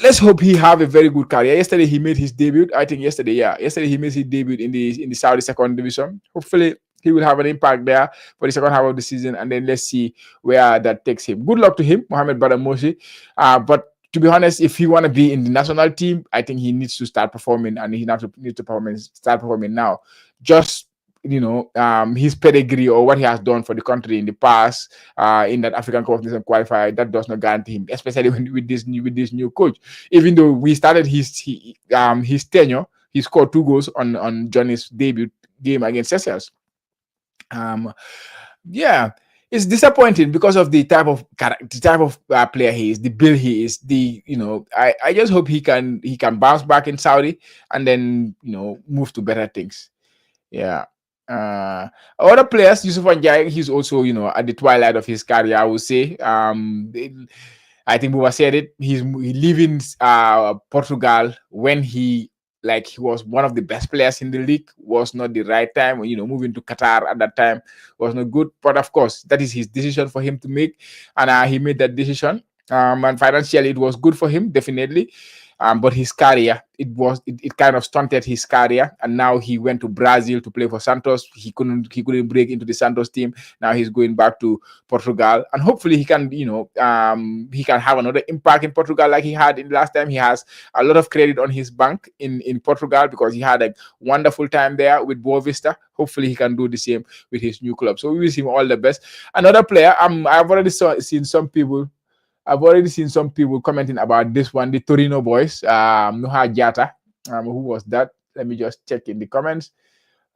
[SPEAKER 1] Let's hope he have a very good career. Yesterday he made his debut. I think yesterday he made his debut in the Saudi second division. Hopefully he will have an impact there for the second half of the season, and then let's see where that takes him. Good luck to him, Mohamed Badamosi. But to be honest, if he want to be in the national team, I think he needs to start performing, and he needs to start performing now. Just his pedigree or what he has done for the country in the past in that African Cup of Nations qualifier, that does not guarantee him, especially with this new coach. Even though we started his tenure, he scored 2 goals on Johnny's debut game against Seychelles. It's disappointing because of the type of player he is, the build he is. I just hope he can bounce back in Saudi and then move to better things. Yeah. Other players, Yusuf Njai, he's also at the twilight of his career, I would say. I think Buba said it. He's leaving Portugal when he was one of the best players in the league. Was not the right time. Moving to Qatar at that time was not good. But of course, that is his decision for him to make, and he made that decision. And financially, it was good for him, definitely. But his career, it kind of stunted his career, and now he went to Brazil to play for Santos. He couldn't break into the Santos team. Now he's going back to Portugal, and hopefully he can have another impact in Portugal like he had in the last time. He has a lot of credit on his bank in Portugal because he had a wonderful time there with Boa Vista. Hopefully he can do the same with his new club. So we wish him all the best. Another player, I've already seen some people I've already seen some people commenting about this one, the Torino boys, Nuha Jata. Who was that? Let me just check in the comments.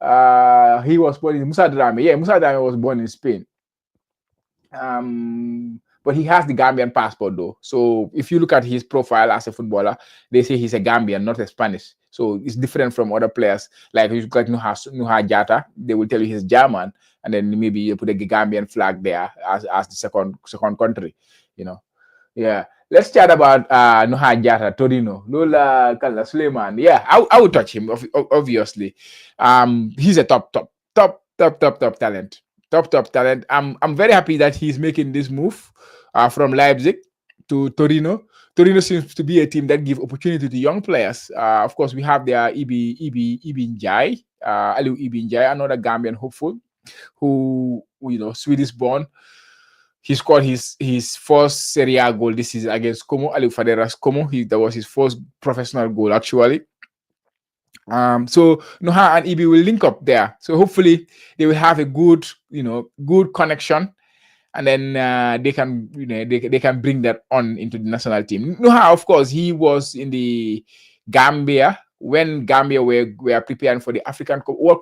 [SPEAKER 1] He was born in Musa Drame. Yeah, Musa Drame was born in Spain. But he has the Gambian passport though. So if you look at his profile as a footballer, they say he's a Gambian, not a Spanish. So it's different from other players. Like if you look at Nuha Jata, they will tell you he's German, and then maybe you put a Gambian flag there as the second country. You know. Yeah. Let's chat about Nuha Jata, Torino. Lola Kala Suleiman. Yeah, I would touch him, obviously. He's a top talent. Top talent. I'm very happy that he's making this move from Leipzig to Torino. Torino seems to be a team that give opportunity to young players. Of course, we have their Ibi Njai, Aliu Ibi Njai, another Gambian hopeful, who Swedish born. He scored his first Serie A goal this season against Como, Aliu Fadera's Como. That was his first professional goal, actually. So Noha and Ibi will link up there. So hopefully they will have a good connection, and then they can they can bring that on into the national team. Noha, of course, he was in the Gambia when Gambia were preparing for the African World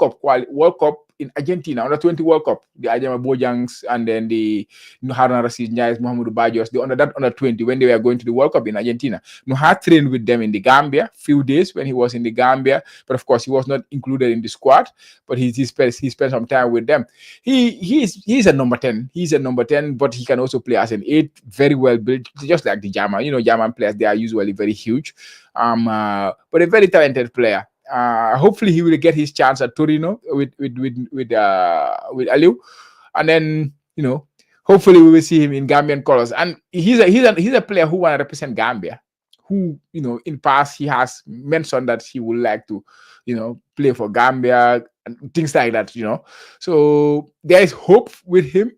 [SPEAKER 1] Cup in Argentina, under 20 World Cup, the Ajama Bojangs and then the Haruna Rashid Njais, Mohamed Bajos, the under 20 when they were going to the World Cup in Argentina. Nuha trained with them in the Gambia, few days when he was in the Gambia, but of course he was not included in the squad, but he spent some time with them. He's a number 10. He's a number 10, but he can also play as an 8, very well built, just like the German. German players, they are usually very huge, but a very talented player. Hopefully he will get his chance at Torino with Aliu, and then hopefully we will see him in Gambian colors. And he's a player who want to represent Gambia. Who in past he has mentioned that he would like to play for Gambia and things like that. So there is hope with him.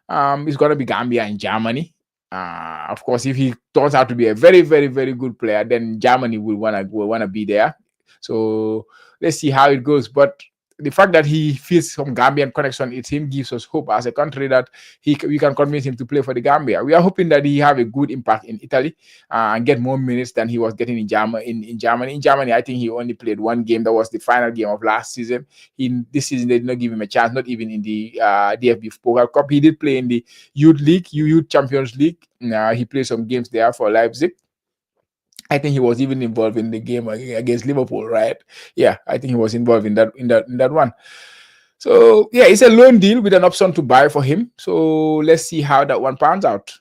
[SPEAKER 1] It's gonna be Gambia and Germany. Of course, if he turns out to be a very, very, very good player, then Germany will wanna be there. So let's see how it goes. But the fact that he feels some Gambian connection, gives us hope as a country that we can convince him to play for the Gambia. We are hoping that he have a good impact in Italy and get more minutes than he was getting in Germany. In Germany, I think he only played one game. That was the final game of last season. This season, they did not give him a chance, not even in the DFB Pokal Cup. He did play in the Youth League, Youth Champions League. He played some games there for Leipzig. I think he was even involved in the game against Liverpool, right? Yeah, I think he was involved in that one. So yeah, it's a loan deal with an option to buy for him. So let's see how that one pans out.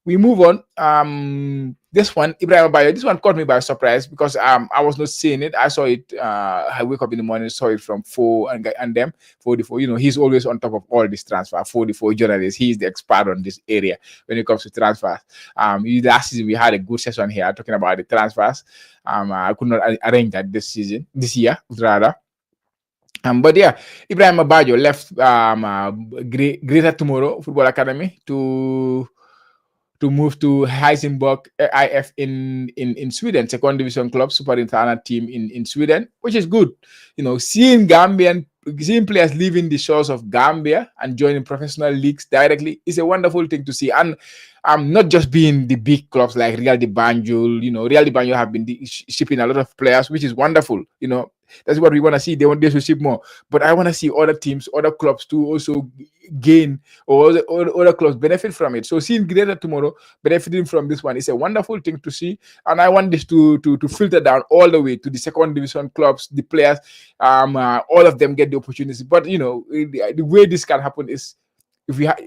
[SPEAKER 1] We move on. This one, Ibrahim Abayo, this one caught me by surprise because I was not seeing it. I saw it. I wake up in the morning, saw it from 4 and them 44. He's always on top of all this transfer. 44 journalists. He's the expert on this area when it comes to transfers. Last season we had a good session here talking about the transfers. I could not arrange that this year rather. But yeah, Ibrahim Abayo left Greater Tomorrow Football Academy to move to Rizenspor IF in Sweden, second division club, super international team in Sweden, which is good. Seeing players leaving the shores of Gambia and joining professional leagues directly is a wonderful thing to see. And not just being the big clubs like Real de Banjul. Real de Banjul have been shipping a lot of players, which is wonderful. That's what we want to see. They want to ship more. But I want to see other teams, other clubs to also gain, or other clubs benefit from it. So seeing Greater Tomorrow benefiting from this one is a wonderful thing to see. And I want this to filter down all the way to the second division clubs, the players, all of them get the opportunity. But, the way this can happen is if we are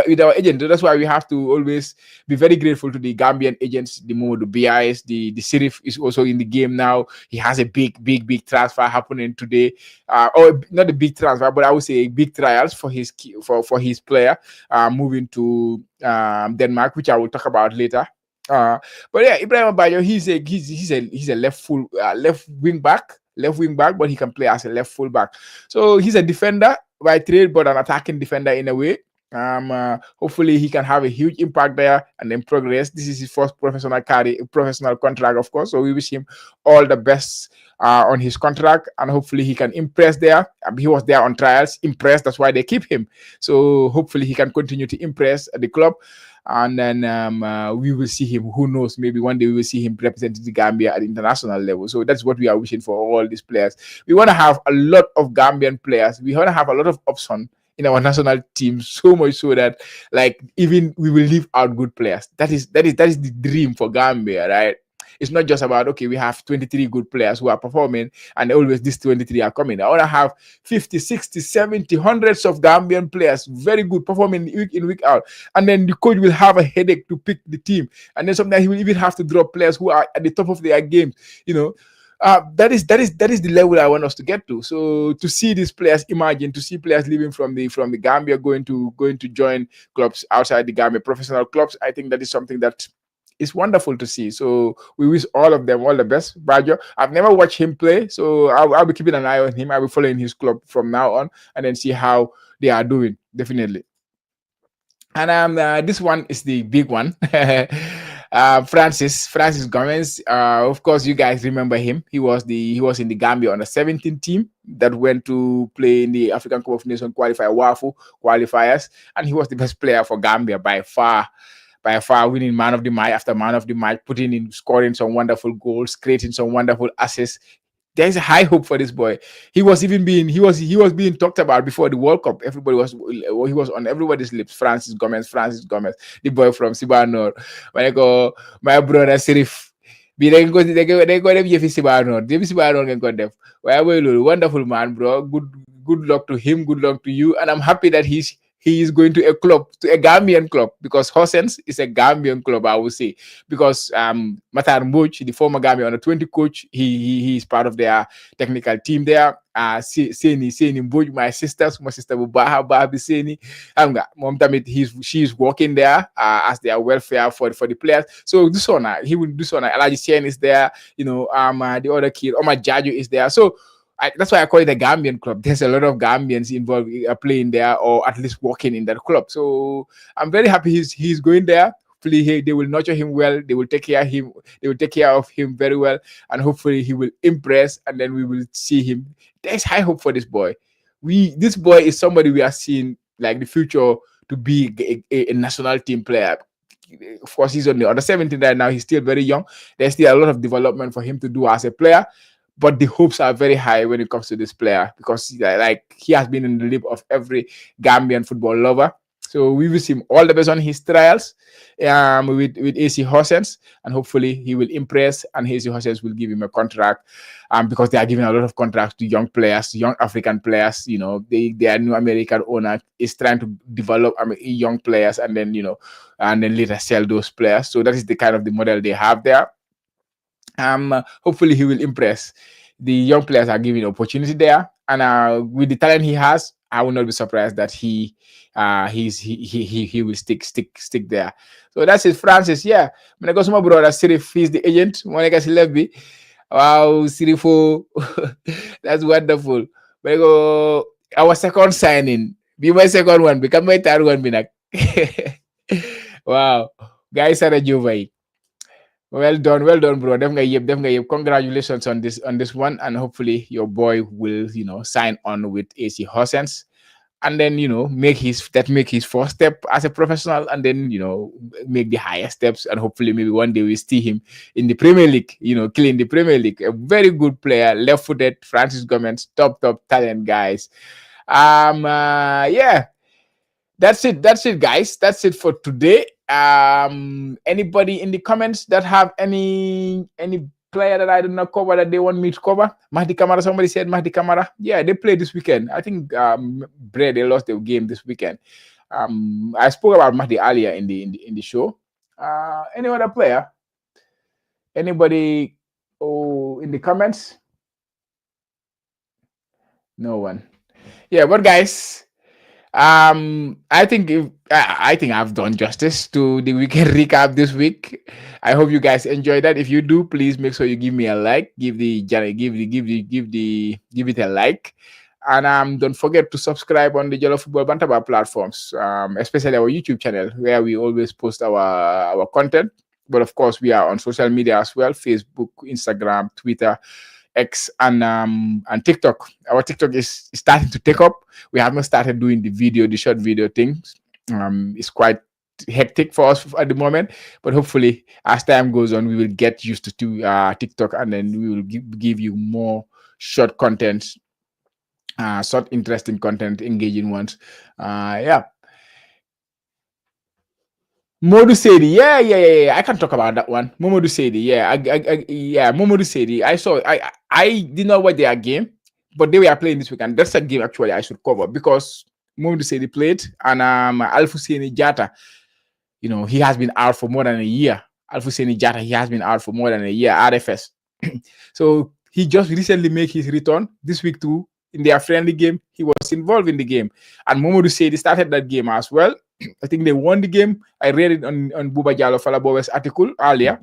[SPEAKER 1] with our agent. That's why we have to always be very grateful to the Gambian agents, the Momodu BIS, the Sirif is also in the game now. He has a big transfer happening today, or not a big transfer, but I would say big trials for his player moving to Denmark, which I will talk about later. But yeah, Ibrahim Abayo, he's a left wing back, but he can play as a left full back. So he's a defender by trade, but an attacking defender in a way. Hopefully he can have a huge impact there and then progress. This is his first professional contract, of course. So we wish him all the best on his contract, and hopefully he can impress there. He was there on trials, impressed. That's why they keep him. So hopefully he can continue to impress the club. and then we will see him. Who knows? Maybe one day we will see him representing the Gambia at international level. So that's what we are wishing for all these players. We want to have a lot of Gambian players. We want to have a lot of options in our national team, so much so that like even we will leave out good players. That is the dream for Gambia, right? It's not just about okay, we have 23 good players who are performing and always these 23 are coming. I want to have 50, 60, 70, hundreds of Gambian players, very good, performing week in, week out. And then the coach will have a headache to pick the team. And then sometimes he will even have to drop players who are at the top of their game, you know. That is the level I want us to get to. So to see these players, imagine to see players leaving from the Gambia going to join clubs outside the Gambia, professional clubs. I think that is something that is wonderful to see. So we wish all of them all the best. Bajo, I've never watched him play, so I'll be keeping an eye on him. I'll be following his club from now on, and then see how they are doing. Definitely. And this one is the big one. Francis Gomez. Of course, you guys remember him. He was in the Gambia on the 17 team that went to play in the African Cup of Nations qualifier WAFU qualifiers, and he was the best player for Gambia by far. By far, winning man of the match after man of the match, scoring some wonderful goals, creating some wonderful assists. There's a high hope for this boy. He was being talked about before the World Cup. He was on everybody's lips. Francis Gomez, the boy from Sibanor. When I go, my brother Sirif. They go them Yefi Sibanor. Yefi Sibanor can go them. Wonderful man, bro. Good luck to him. Good luck to you. And I'm happy that he is going to a Gambian club, because Horsens is a Gambian club, I would say. Because Matar Mboch, the former Gambia under 20 coach, he is part of their technical team there. Seni Mboch, my sister Bubaha Babi Seni, Mom Tamit, she's working there as their welfare for the players. So this one, he will do so. Alaji Sen is there, the other kid, Omar Jaju is there. So that's why I call it a Gambian club. There's a lot of Gambians involved playing there, or at least working in that club. So I'm very happy he's going there. Hopefully they will nurture him well. They will take care of him. They will take care of him very well, and hopefully he will impress. And then we will see him. There's high hope for this boy. This boy is somebody we are seeing like the future to be a national team player. Of course, he's on the under 17 right now. He's still very young. There's still a lot of development for him to do as a player. But the hopes are very high when it comes to this player, because like he has been in the lip of every Gambian football lover. So we wish him all the best on his trials with AC Horsens, and hopefully he will impress, and AC Horsens will give him a contract, because they are giving a lot of contracts to young players, young African players. Their new American owner is trying to develop young players, and then later sell those players. So that is the kind of the model they have there. Hopefully he will impress. The young players are given opportunity there, and with the talent he has, I will not be surprised that he will stick there. So that's it, Francis. Yeah, when I go to my brother Sirif, he's the agent. When I get Levi, wow, Sirifo, that's wonderful. When I go, our second signing, be my second one, become my third one, Binak. Wow, guys are a Juve. Well done, bro. Congratulations on this one, and hopefully your boy will, sign on with AC Horsens, and then make his first step as a professional, and then make the higher steps, and hopefully maybe one day we see him in the Premier League, killing the Premier League. A very good player, left-footed, Francis Gomez, top talent, guys. Yeah. That's it, guys. That's it for today. Anybody in the comments that have any player that I did not cover that they want me to cover? Mahdi Kamara, somebody said Mahdi Kamara. Yeah, they played this weekend. I think they lost their game this weekend. I spoke about Mahdi earlier in the show. Any other player? Anybody in the comments? No one. Yeah, but guys, I think I've done justice to the weekend recap this week. I hope you guys enjoyed that. If you do, please make sure you give me a like. Give it a like, and don't forget to subscribe on the Jello Football Bantaba platforms, especially our YouTube channel, where we always post our content. But of course, we are on social media as well: Facebook, Instagram, Twitter, X, and TikTok. Our TikTok is starting to take up. We haven't started doing the short video things. It's quite hectic for us at the moment. But hopefully, as time goes on, we will get used to TikTok, and then we will give you more short content, short interesting content, engaging ones. Yeah. Modu Sedi, yeah. I can talk about that one. Momodu Sedi, yeah, Momodu Sedi. I did not watch their game, but they were playing this weekend. That's a game actually I should cover because Momodu Sedi played, and Alfuseni Jata, he has been out for more than a year. Alfuseni Jata, he has been out for more than a year. RFS. So he just recently made his return this week too. In their friendly game, he was involved in the game, and Momodu Sedi started that game as well. I think they won the game. I read it on Buba Jallo Falabowe's article earlier.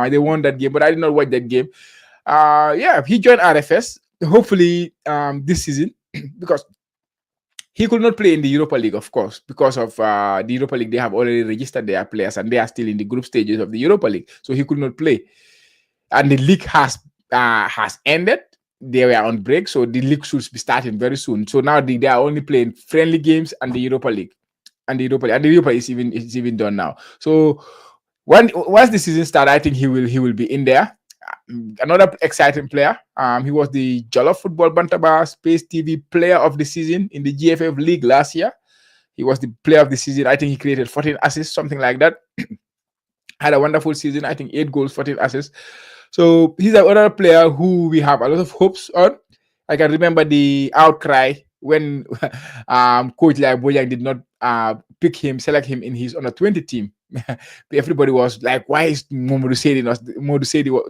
[SPEAKER 1] They won that game, but I did not watch that game. Yeah, he joined RFS. Hopefully, this season, because he could not play in the Europa League, of course, because of the Europa League. They have already registered their players, and they are still in the group stages of the Europa League, so he could not play. And the league has ended. They were on break, so the league should be starting very soon. So now they are only playing friendly games and the Europa League. And the Europa is even done now. So once the season starts, I think he will be in there. Another exciting player. He was the Jollof Football Bantaba Space TV Player of the Season in the GFF League last year. He was the Player of the Season. I think he created 14 assists, something like that. Had a wonderful season. I think 8 goals, 14 assists. So he's another player who we have a lot of hopes on. I can remember the outcry when Coach Lai Bojang did not select him in his under 20 team. Everybody was like, why is Momodu Sedi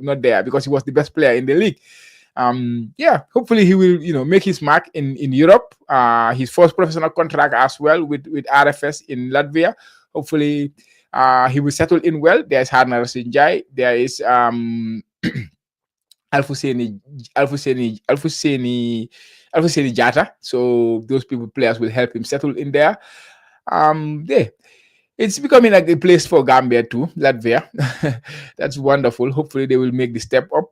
[SPEAKER 1] not there? Because he was the best player in the league. Yeah, hopefully he will, make his mark in Europe. His first professional contract as well with RFS in Latvia. Hopefully he will settle in well. There's Harna Rasinjai. There is Alfuseni Jata. So those players will help him settle in there. It's becoming like a place for Gambia too, Latvia. That's wonderful. Hopefully they will make the step up.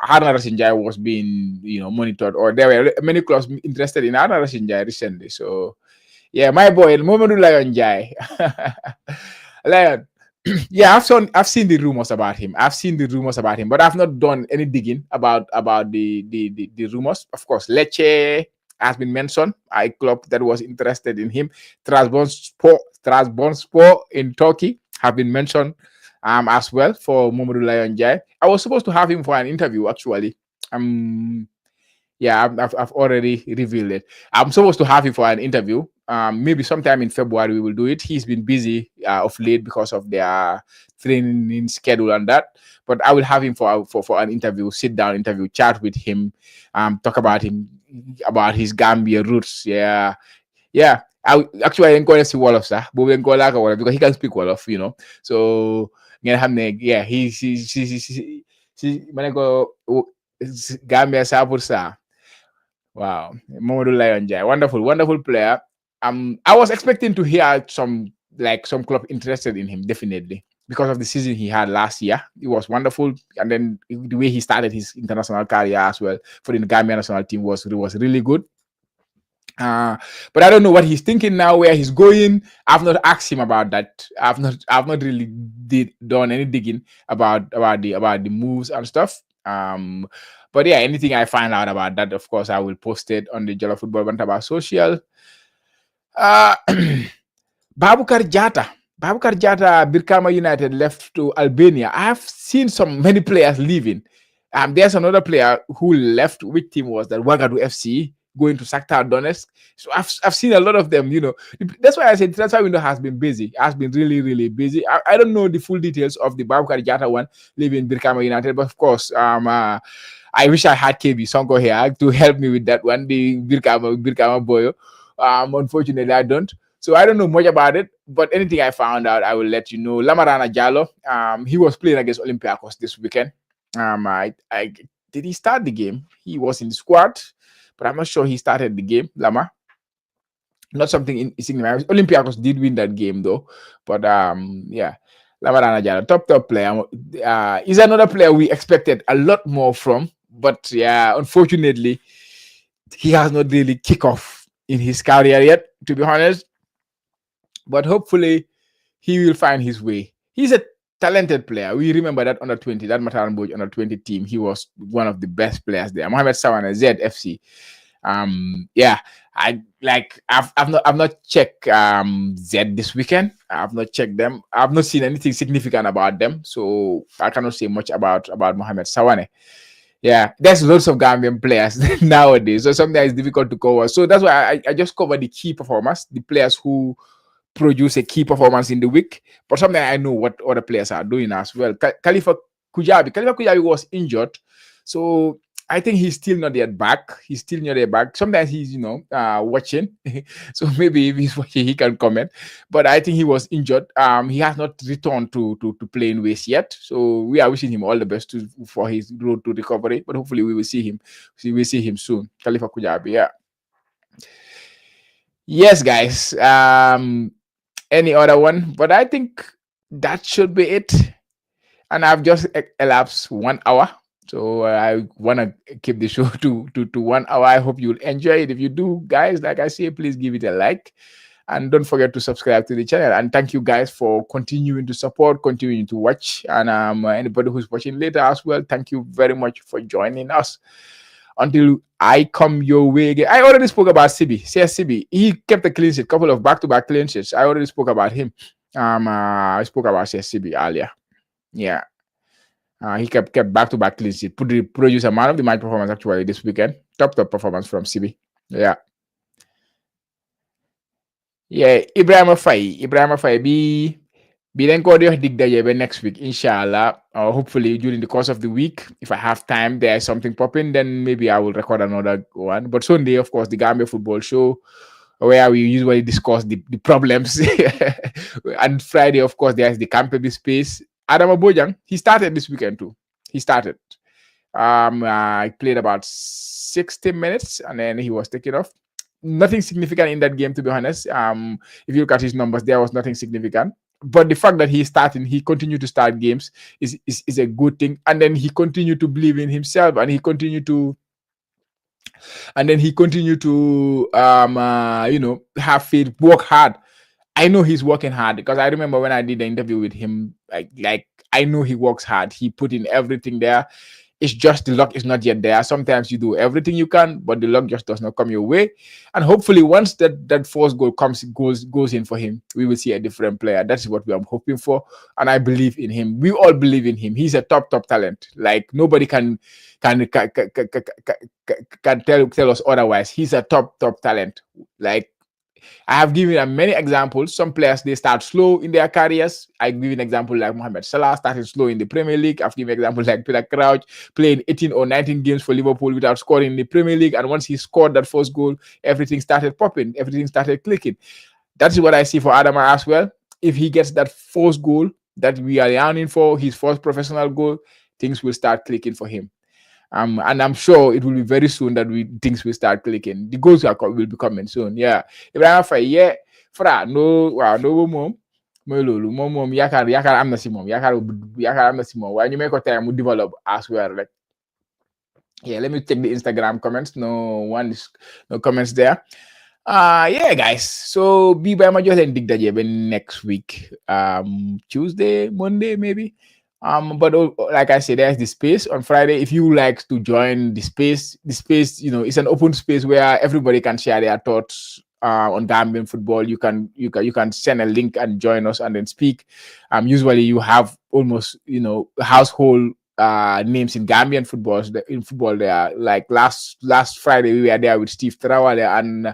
[SPEAKER 1] Harna Rasinjai was being, monitored, or there were many clubs interested in Harna Rasinjai recently. So yeah, my boy, Momodu Lion Jai. Lion. Yeah, I've seen the rumors about him. But I've not done any digging about the rumors. Of course, Lecce has been mentioned, a club that was interested in him. Trabzonspor in Turkey have been mentioned as well for Momodu Lion Jai. I was supposed to have him for an interview actually. Yeah, I've already revealed it. I'm supposed to have him for an interview. Maybe sometime in February we will do it. He's been busy of late because of their training schedule and that. But I will have him for an interview, sit down interview, chat with him, talk about his Gambia roots. Yeah. I didn't go see Wolof, sir, but we go like Wolof because he can speak Wolof, So yeah, he go Gambia Sabur, sir. Wow, Mamadou Lion Jai, wonderful player. I was expecting to hear some club interested in him, definitely, because of the season he had last year. It was wonderful, and then the way he started his international career as well for the Gambia national team was really good. But I don't know what he's thinking now, where he's going. I've not asked him about that. I've not really done any digging about the moves and stuff. But yeah, anything I find out about that, of course, I will post it on the Jollof Football Bantaba social. Babukar Jata, Birkama United left to Albania. I have seen many players leaving. There's another player who left. Which team was that? Wagadu FC, going to Shakhtar Donetsk. So I've seen a lot of them. That's why I said transfer window has been busy. Has been really, really busy. I don't know the full details of the Babukar Jata one leaving Birkama United, but of course, I wish I had KB Sonko here to help me with that one. The Birkama boy. Unfortunately, I don't. So I don't know much about it, but anything I found out, I will let you know. Lamarana Jallo, he was playing against Olympiacos this weekend. Did he start the game? He was in the squad, but I'm not sure he started the game. Lama, not something insignificant. Olympiacos did win that game though, but yeah. Lamarana Jallo, top player. Is another player we expected a lot more from, but yeah, unfortunately, he has not really kicked off in his career yet, to be honest. But hopefully he will find his way. He's a talented player. We remember that under 20, that Mataran Boy under 20 team. He was one of the best players there. Mohamed Sawane, ZFC. Yeah, I've not checked Z this weekend. I've not checked them. I've not seen anything significant about them, so I cannot say much about Mohamed Sawane. Yeah, there's lots of Gambian players nowadays, so sometimes it's difficult to cover. So that's why I just cover the key performers, the players who produce a key performance in the week. But sometimes I know what other players are doing as well. Khalifa Kujabi was injured, so I think he's still not yet back. He's still not yet back. Sometimes he's watching, so maybe if he's watching, he can comment. But I think he was injured. He has not returned to playing ways yet. So we are wishing him all the best for his road to recovery. But hopefully we will see him. We will see him soon. Khalifa Kujabi, yeah. Yes, guys. Any other one? But I think that should be it. And I've just elapsed 1 hour. So I want to keep the show to 1 hour. I hope you'll enjoy it. If you do, guys, like I say, please give it a like. And don't forget to subscribe to the channel. And thank you guys for continuing to support, continuing to watch. And anybody who's watching later as well, thank you very much for joining us. Until I come your way again. I already spoke about Sibi. Sibi. He kept a clean sheet, couple of back-to-back clean sheets. I already spoke about him. I spoke about Sibi earlier. Yeah. He kept back-to-back clean sheet. Produce a man of the match performance actually this weekend. Top performance from CB. Yeah. Yeah, Ibrahim Afai be then go there dig the next week, inshallah. Hopefully during the course of the week, if I have time, there's something popping, then maybe I will record another one. But Sunday, of course, the Gambia football show where we usually discuss the problems. And Friday, of course, there's the Camp space. Adam Abojang, he started this weekend too. He started. I played about 60 minutes and then he was taken off. Nothing significant in that game, to be honest. If you look at his numbers, there was nothing significant. But the fact that he continued to start games is a good thing. And then he continued to believe in himself, and he continued to have faith, work hard. I know he's working hard because I remember when I did the interview with him, like I know he works hard. He put in everything there. It's just the luck is not yet there. Sometimes you do everything you can, but the luck just does not come your way. And hopefully, once that fourth goal goes in for him, we will see a different player. That's what we are hoping for, and I believe in him. We all believe in him. He's a top talent. Like nobody can tell us otherwise. He's a top talent. Like I have given many examples. Some players, they start slow in their careers. I give an example like Mohamed Salah started slow in the Premier League. I've given examples like Peter Crouch playing 18 or 19 games for Liverpool without scoring in the Premier League. And once he scored that first goal, everything started popping. Everything started clicking. That's what I see for Adama as well. If he gets that first goal that we are yearning for, his first professional goal, things will start clicking for him. And I'm sure it will be very soon that things will start clicking. The goals will be coming soon. Yeah. Ibrahim Faye, yeah. Fra, no mom. Mom, yakar am na si mom. Yakar am na si mom. When you make a time, we develop as well. Like, yeah, let me check the Instagram comments. No comments there. Yeah, guys. So be by my just and dig that next week. Tuesday, Monday, maybe. But like I said, there's the space on Friday. If you like to join the space, it's an open space where everybody can share their thoughts on Gambian football. You can send a link and join us and then speak. Usually you have almost household names in Gambian football. In football, there like last Friday we were there with Steve Traore and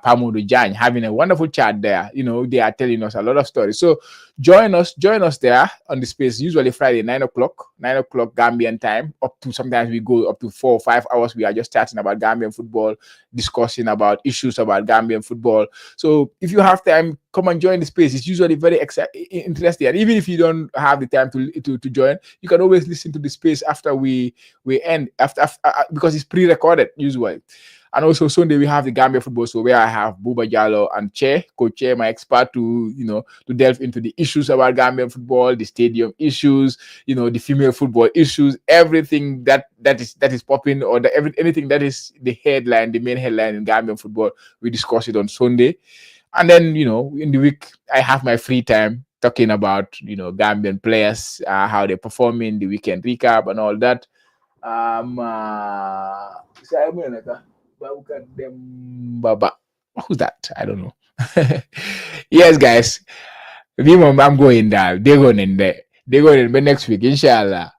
[SPEAKER 1] Pamudu Jan having a wonderful chat there. They are telling us a lot of stories. So join us there on the space. Usually Friday 9 o'clock Gambian time. Up to sometimes we go up to 4 or 5 hours. We are just chatting about Gambian football, discussing about issues about Gambian football. So if you have time, come and join the space. It's usually very interesting. And even if you don't have the time to join, you can always listen to the space after we end after because it's pre-recorded usually. And also Sunday we have the Gambia football show where I have Buba Jallo and Coach Che, my expert, to delve into the issues about Gambian football, the stadium issues, the female football issues, everything that is popping, or anything that is the main headline in Gambian football. We discuss it on Sunday. And then, in the week, I have my free time talking about, Gambian players, how they're performing, the weekend recap and all that. Baba. Who's that? I don't know. Yes, guys. I'm going down. They're going in there. They're going in there next week, inshallah.